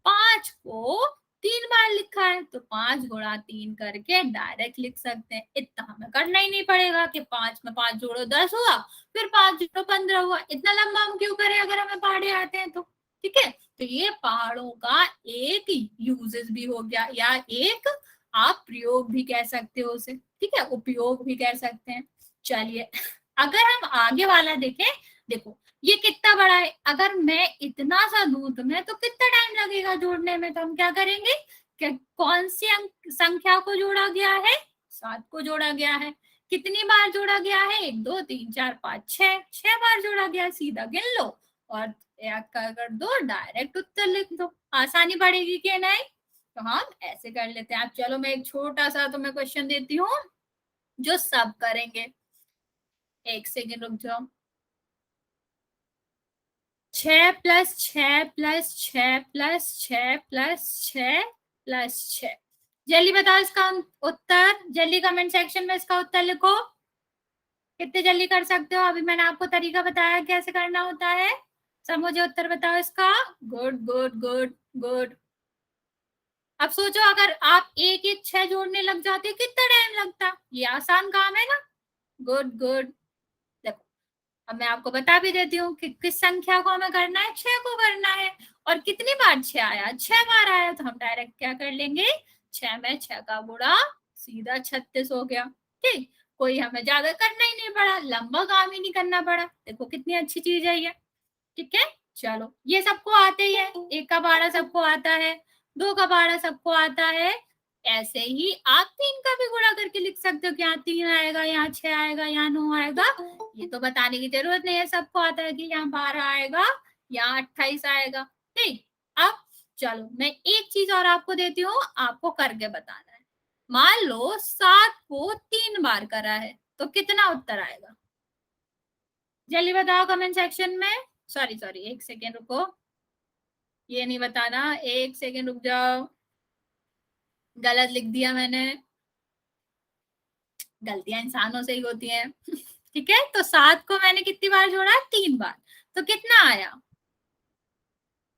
5 को 3 बार लिखा है तो 5 गुणा 3 करके डायरेक्ट लिख सकते हैं। इतना हमें करना ही नहीं पड़ेगा कि 5 में 5 जोड़ो 10 हुआ, फिर 5 जोड़ो 15 हुआ। इतना लंबा हम क्यों करें अगर हमें पहाड़े आते हैं तो। ठीक है, तो ये पहाड़ों का एक यूजेस भी हो गया, या एक आप प्रयोग भी कह सकते हो उसे। ठीक है, उपयोग भी कह सकते हैं। चलिए अगर हम आगे वाला देखें, देखो ये कितना बड़ा है, अगर मैं इतना सा दूं तुम्हें तो कितना टाइम लगेगा जोड़ने में। तो हम क्या करेंगे कि कौन सी संख्या को जोड़ा गया है, 7 को जोड़ा गया है। कितनी बार जोड़ा गया है, 1 2 3 4 5 6 बार जोड़ा गया। सीधा गिन लो और याद कर दो, डायरेक्ट उत्तर लिख दो। आसानी बढ़ेगी कि नहीं, तो हम ऐसे कर लेते हैं। आप चलो मैं एक छोटा सा तुम्हें क्वेश्चन देती हूँ जो सब करेंगे। एक सेकेंड रुक जाओ। 6 plus 6 plus 6 plus 6 plus 6 plus 6, जल्दी बताओ इसका उत्तर। जल्दी कमेंट सेक्शन में इसका उत्तर लिखो। कितने जल्दी कर सकते हो, अभी मैंने आपको तरीका बताया कैसे करना होता है। सब मुझे उत्तर बताओ इसका। Good good good good. अब सोचो अगर आप एक एक 6 जोड़ने लग जाते कितना टाइम लगता, ये आसान काम है ना। Good good. देखो अब मैं आपको बता भी देती हूँ कि किस संख्या को हमें करना है, 6 को करना है। और कितनी बार 6 आया, 6 बार आया, तो हम डायरेक्ट क्या कर लेंगे, 6 में 6 का गुणा सीधा 36 हो गया। ठीक, कोई हमें ज्यादा करना ही नहीं पड़ा, लंबा काम ही नहीं करना पड़ा। देखो कितनी अच्छी चीज है ये। ठीक है, चलो ये सबको आते ही है, 1 का 12 सबको आता है, 2 का 12 सबको आता है। ऐसे ही आप 3 का भी गुणा करके लिख सकते हो कि यहाँ 3 आएगा, यहाँ 6 आएगा, यहाँ 9 आएगा। ये तो बताने की जरूरत नहीं है, सबको आता है कि यहाँ 12 आएगा, यहाँ 28 आएगा। ठीक, अब चलो मैं एक चीज और आपको देती हूँ, आपको करके बताना है। मान लो 7 को 3 बार करा है तो कितना उत्तर आएगा, जल्दी बताओ कमेंट सेक्शन में। सॉरी सॉरी, एक सेकेंड रुको, ये नहीं बताना, एक सेकेंड रुक जाओ, गलत लिख दिया मैंने। गलतियां इंसानों से ही होती हैं। ठीक है, तो 7 को मैंने कितनी बार जोड़ा, 3 बार, तो कितना आया,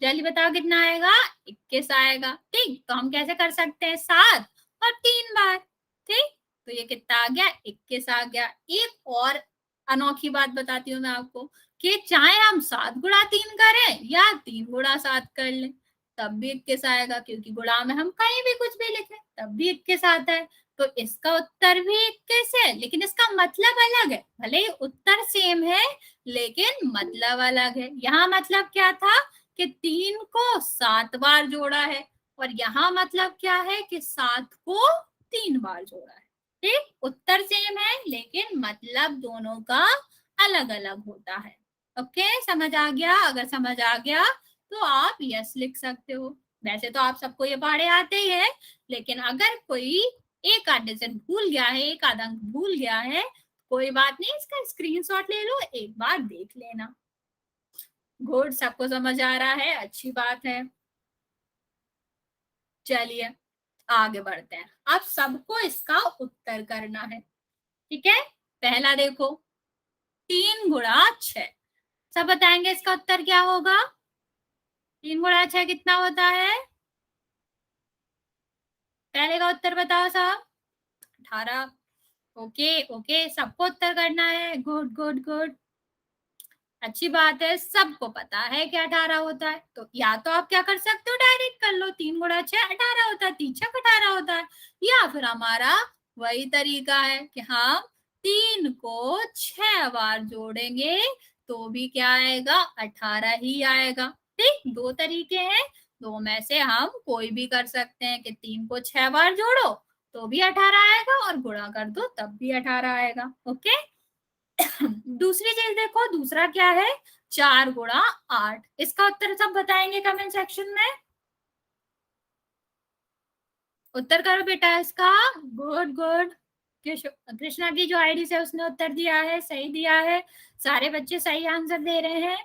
जल्दी बताओ कितना आएगा, 21 आएगा। ठीक, तो हम कैसे कर सकते हैं, 7 और 3 बार। ठीक, तो ये कितना आ गया, 21 आ गया। एक और अनोखी बात बताती हूँ मैं आपको कि चाहे हम 7 गुणा 3 करें या 3 गुणा 7 कर लें तब भी 21 आएगा, क्योंकि गुणा में हम कहीं भी कुछ भी लिखें तब भी 21 आता है। तो इसका उत्तर भी 21 है, लेकिन इसका मतलब अलग है। भले ही उत्तर सेम है लेकिन मतलब अलग है। यहाँ मतलब क्या था कि 3 को 7 बार जोड़ा है, और यहाँ मतलब क्या है कि 7 को 3 बार जोड़ा है। ठीक, उत्तर सेम है लेकिन मतलब दोनों का अलग अलग होता है। ओके, समझ आ गया? अगर समझ आ गया तो आप यस लिख सकते हो। वैसे तो आप सबको ये पढ़े आते ही है, लेकिन अगर कोई एक आध डिजिट भूल गया है, एक आध अंक भूल गया है, कोई बात नहीं, इसका स्क्रीनशॉट ले लो, एक बार देख लेना। गुड, सबको समझ आ रहा है, अच्छी बात है। चलिए आगे बढ़ते हैं। अब सबको इसका उत्तर करना है। ठीक है, पहला देखो, 3 गुणा 6, सब बताएंगे इसका उत्तर क्या होगा। 3 गुणा 6 कितना होता है, पहले का उत्तर बताओ सब। 18। ओके ओके, सबको उत्तर करना है। गुड गुड गुड, अच्छी बात है, सबको पता है कि 18 होता है। तो या तो आप क्या कर सकते हो, डायरेक्ट कर लो, 3 गुणा 6 18 होता है, 3 6 18 होता है। या फिर हमारा वही तरीका है कि हम 3 को 6 बार जोड़ेंगे तो भी क्या आएगा, 18 ही आएगा। ठीक, 2 तरीके हैं, 2 में से हम कोई भी कर सकते हैं कि 3 को 6 बार जोड़ो तो भी 18 आएगा और गुणा कर दो तब भी 18 आएगा। ओके, दूसरी चीज देखो, दूसरा क्या है, 4 गुणा 8, इसका उत्तर सब बताएंगे कमेंट सेक्शन में। उत्तर करो बेटा इसका। गुड गुड, कृष्णा की जो आईडी से उसने उत्तर दिया है, सही दिया है। सारे बच्चे सही आंसर दे रहे हैं।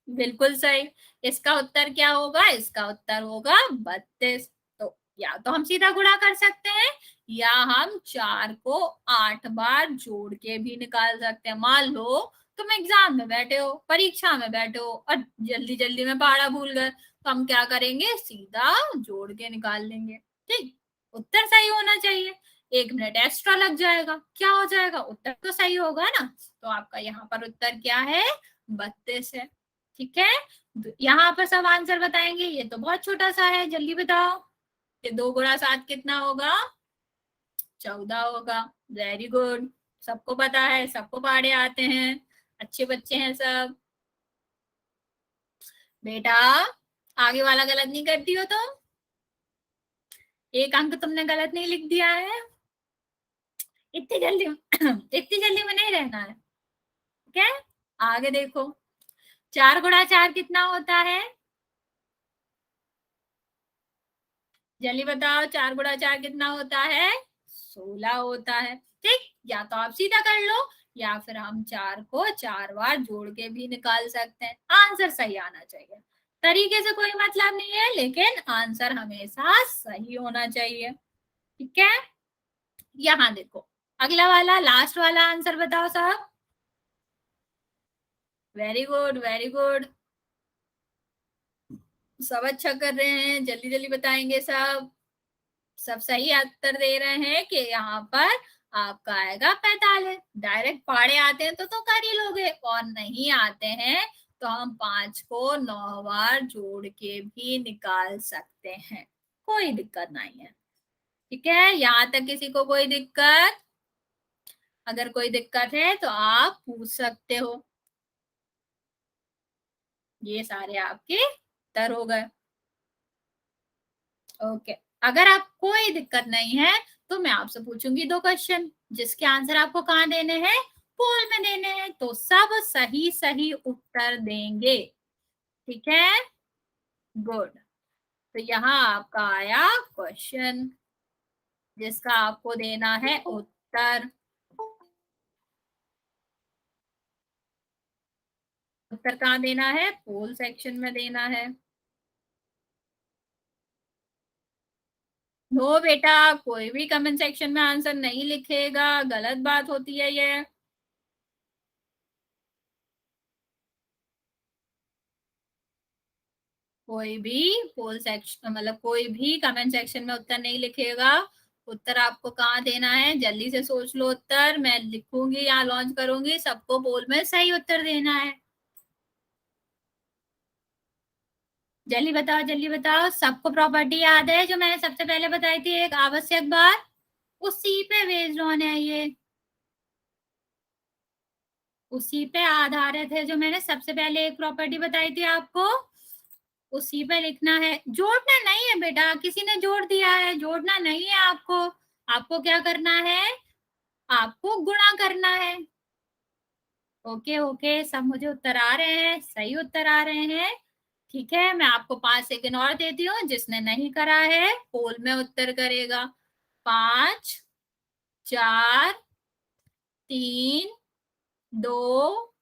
बिल्कुल सही। इसका उत्तर क्या होगा? इसका उत्तर होगा 32। तो या तो हम सीधा गुणा कर सकते हैं, या हम 4 को 8 बार जोड़ के भी निकाल सकते हैं। मान लो तुम एग्जाम में बैठे हो, परीक्षा में बैठे हो और जल्दी जल्दी में पहाड़ा भूल गए, तो हम क्या करेंगे? सीधा जोड़ के निकाल लेंगे। ठीक, उत्तर सही होना चाहिए। 1 मिनट एक्स्ट्रा लग जाएगा, क्या हो जाएगा? उत्तर तो सही होगा ना। तो आपका यहाँ पर उत्तर क्या है? 32 है। ठीक है, यहाँ पर सब आंसर बताएंगे। ये तो बहुत छोटा सा है, जल्दी बताओ। ये 2 गुणा 7 कितना होगा? 14 होगा। वेरी गुड, सबको पता है, सबको पहाड़े आते हैं, अच्छे बच्चे हैं सब। बेटा आगे वाला गलत नहीं करती हो तुम? 1 अंक तुमने गलत नहीं लिख दिया है। इतनी जल्दी इतनी जल्दी में नहीं रहना है। ठीक है, आगे देखो। 4 गुणा 4 कितना होता है? जल्दी बताओ, 4 गुणा 4 कितना होता है? 16 होता है। ठीक, या तो आप सीधा कर लो, या फिर हम 4 को 4 बार जोड़ के भी निकाल सकते हैं। आंसर सही आना चाहिए। तरीके से कोई मतलब नहीं है, लेकिन आंसर हमेशा सही होना चाहिए। ठीक है, यहाँ देखो, अगला वाला, लास्ट वाला आंसर बताओ साहब। वेरी गुड, वेरी गुड, सब अच्छा कर रहे हैं, जल्दी जल्दी बताएंगे सब। सब सही उत्तर दे रहे हैं कि यहाँ पर आपका आएगा 45। डायरेक्ट पहाड़े आते हैं तो कर ही लोगे, और नहीं आते हैं तो हम 5 को 9 बार जोड़ के भी निकाल सकते हैं, कोई दिक्कत नहीं है। ठीक है, यहाँ तक किसी को कोई दिक्कत? अगर कोई दिक्कत है तो आप पूछ सकते हो। ये सारे आपके उत्तर हो गए। ओके, अगर आप कोई दिक्कत नहीं है तो मैं आपसे पूछूंगी 2 क्वेश्चन, जिसके आंसर आपको कहाँ देने हैं? पोल में देने हैं। तो सब सही सही उत्तर देंगे। ठीक है, गुड। तो यहाँ आपका आया क्वेश्चन, जिसका आपको देना है उत्तर। उत्तर कहाँ देना है? पोल सेक्शन में देना है। नो बेटा, कोई भी कमेंट सेक्शन में आंसर नहीं लिखेगा, गलत बात होती है ये। कोई भी पोल सेक्शन, मतलब कोई भी कमेंट सेक्शन में उत्तर नहीं लिखेगा। उत्तर आपको कहाँ देना है? जल्दी से सोच लो उत्तर, मैं लिखूंगी या लॉन्च करूंगी, सबको पोल में सही उत्तर देना है। जल्दी बताओ, जल्दी बताओ। सबको प्रॉपर्टी याद है जो मैंने सबसे पहले बताई थी, एक आवश्यक बात, उसी पे बेस्ड ऑन है ये, उसी पे आधारित है। जो मैंने सबसे पहले एक प्रॉपर्टी बताई थी आपको, उसी पे लिखना है। जोड़ना नहीं है बेटा, किसी ने जोड़ दिया है, जोड़ना नहीं है आपको। आपको क्या करना है? आपको गुणा करना है। ओके ओके, सब मुझे उत्तर आ रहे हैं, सही उत्तर आ रहे हैं। ठीक है, मैं आपको 5 सेकेंड और देती हूँ। जिसने नहीं करा है पोल में उत्तर करेगा। 5 4 3 2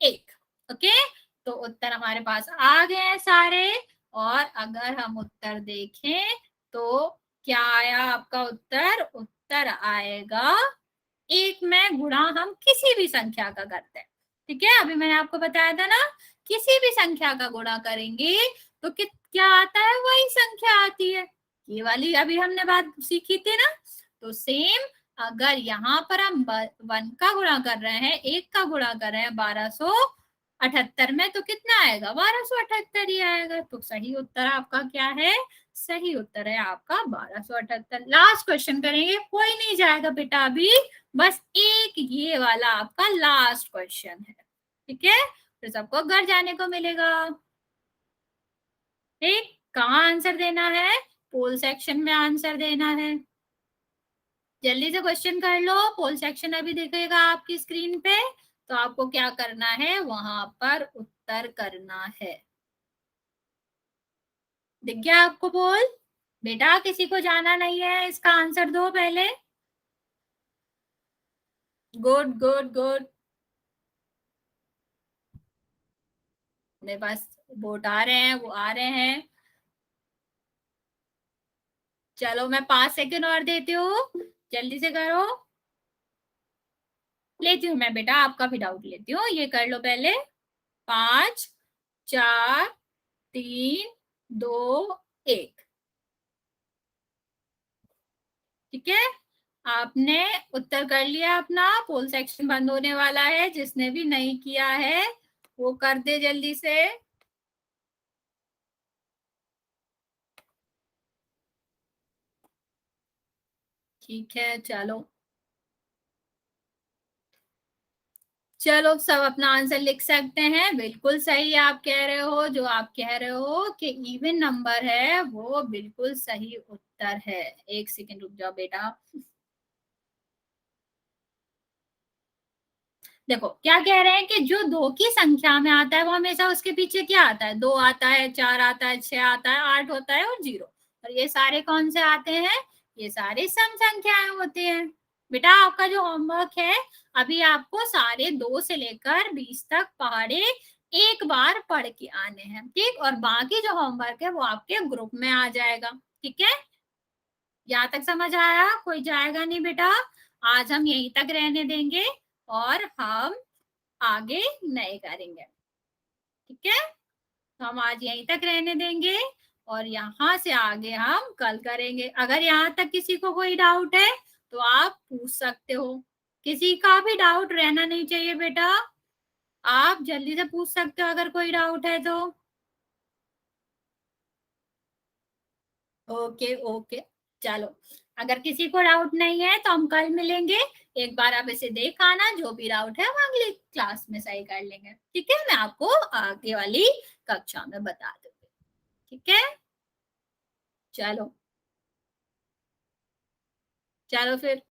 1। ओके, तो उत्तर हमारे पास आ गए हैं सारे। और अगर हम उत्तर देखें तो क्या आया आपका उत्तर? उत्तर आएगा 1 में गुणा हम किसी भी संख्या का करते हैं। ठीक है, अभी मैंने आपको बताया था ना, किसी भी संख्या का गुणा करेंगे तो क्या आता है? वही संख्या आती है। ये वाली अभी हमने बात सीखी थी ना। तो सेम, अगर यहाँ पर हम 1 का गुणा कर रहे हैं, 1 का गुणा कर रहे हैं 1278 में, तो कितना आएगा? 1278 ही आएगा। तो सही उत्तर आपका क्या है? सही उत्तर है आपका 1278। लास्ट क्वेश्चन करेंगे, कोई नहीं जाएगा बेटा अभी, बस एक ये वाला आपका लास्ट क्वेश्चन है। ठीक है, फिर सबको घर जाने को मिलेगा। ठीक, कहाँ आंसर देना है? पोल सेक्शन में आंसर देना है। जल्दी से क्वेश्चन कर लो, पोल सेक्शन अभी दिखेगा आपकी स्क्रीन पे। तो आपको क्या करना है? वहां पर उत्तर करना है। दिख गया आपको पोल? बेटा किसी को जाना नहीं है, इसका आंसर दो पहले। Good good good. मेरे पास वोट आ रहे हैं, वो आ रहे हैं। चलो मैं 5 सेकंड और देती हूँ, जल्दी से करो। लेती हूँ मैं बेटा, आपका भी डाउट लेती हूँ, ये कर लो पहले। 5 4 3 2 1। ठीक है, आपने उत्तर कर लिया अपना। पोल सेक्शन बंद होने वाला है, जिसने भी नहीं किया है वो कर दे जल्दी से। ठीक है, चलो चलो सब अपना आंसर लिख सकते हैं। बिल्कुल सही आप कह रहे हो, जो आप कह रहे हो कि इवन नंबर है वो बिल्कुल सही उत्तर है। 1 सेकंड रुक जाओ बेटा। देखो क्या कह रहे हैं कि जो 2 की संख्या में आता है वो हमेशा उसके पीछे क्या आता है, 2 आता है, 4 आता है, 6 आता है, 8 होता है और 0। और ये सारे कौन से आते हैं, ये सारे सम संख्याएं होती हैं। बेटा आपका जो होमवर्क है, अभी आपको सारे 2 से लेकर 20 तक पहाड़े एक बार पढ़ के आने हैं। ठीक, और बाकी जो होमवर्क है वो आपके ग्रुप में आ जाएगा। ठीक है, यहाँ तक समझ आया? कोई जाएगा नहीं बेटा, आज हम यहीं तक रहने देंगे और हम आगे नहीं करेंगे। ठीक है, तो हम आज यहीं तक रहने देंगे और यहाँ से आगे हम कल करेंगे। अगर यहाँ तक किसी को कोई डाउट है तो आप पूछ सकते हो। किसी का भी डाउट रहना नहीं चाहिए बेटा, आप जल्दी से पूछ सकते हो अगर कोई डाउट है तो। ओके ओके, चलो अगर किसी को डाउट नहीं है तो हम कल मिलेंगे। एक बार आप इसे देख आना, जो भी डाउट है हम अगली क्लास में सही कर लेंगे। ठीक है, मैं आपको आगे वाली कक्षा में बता दूंगी। ठीक है, चलो चलो फिर।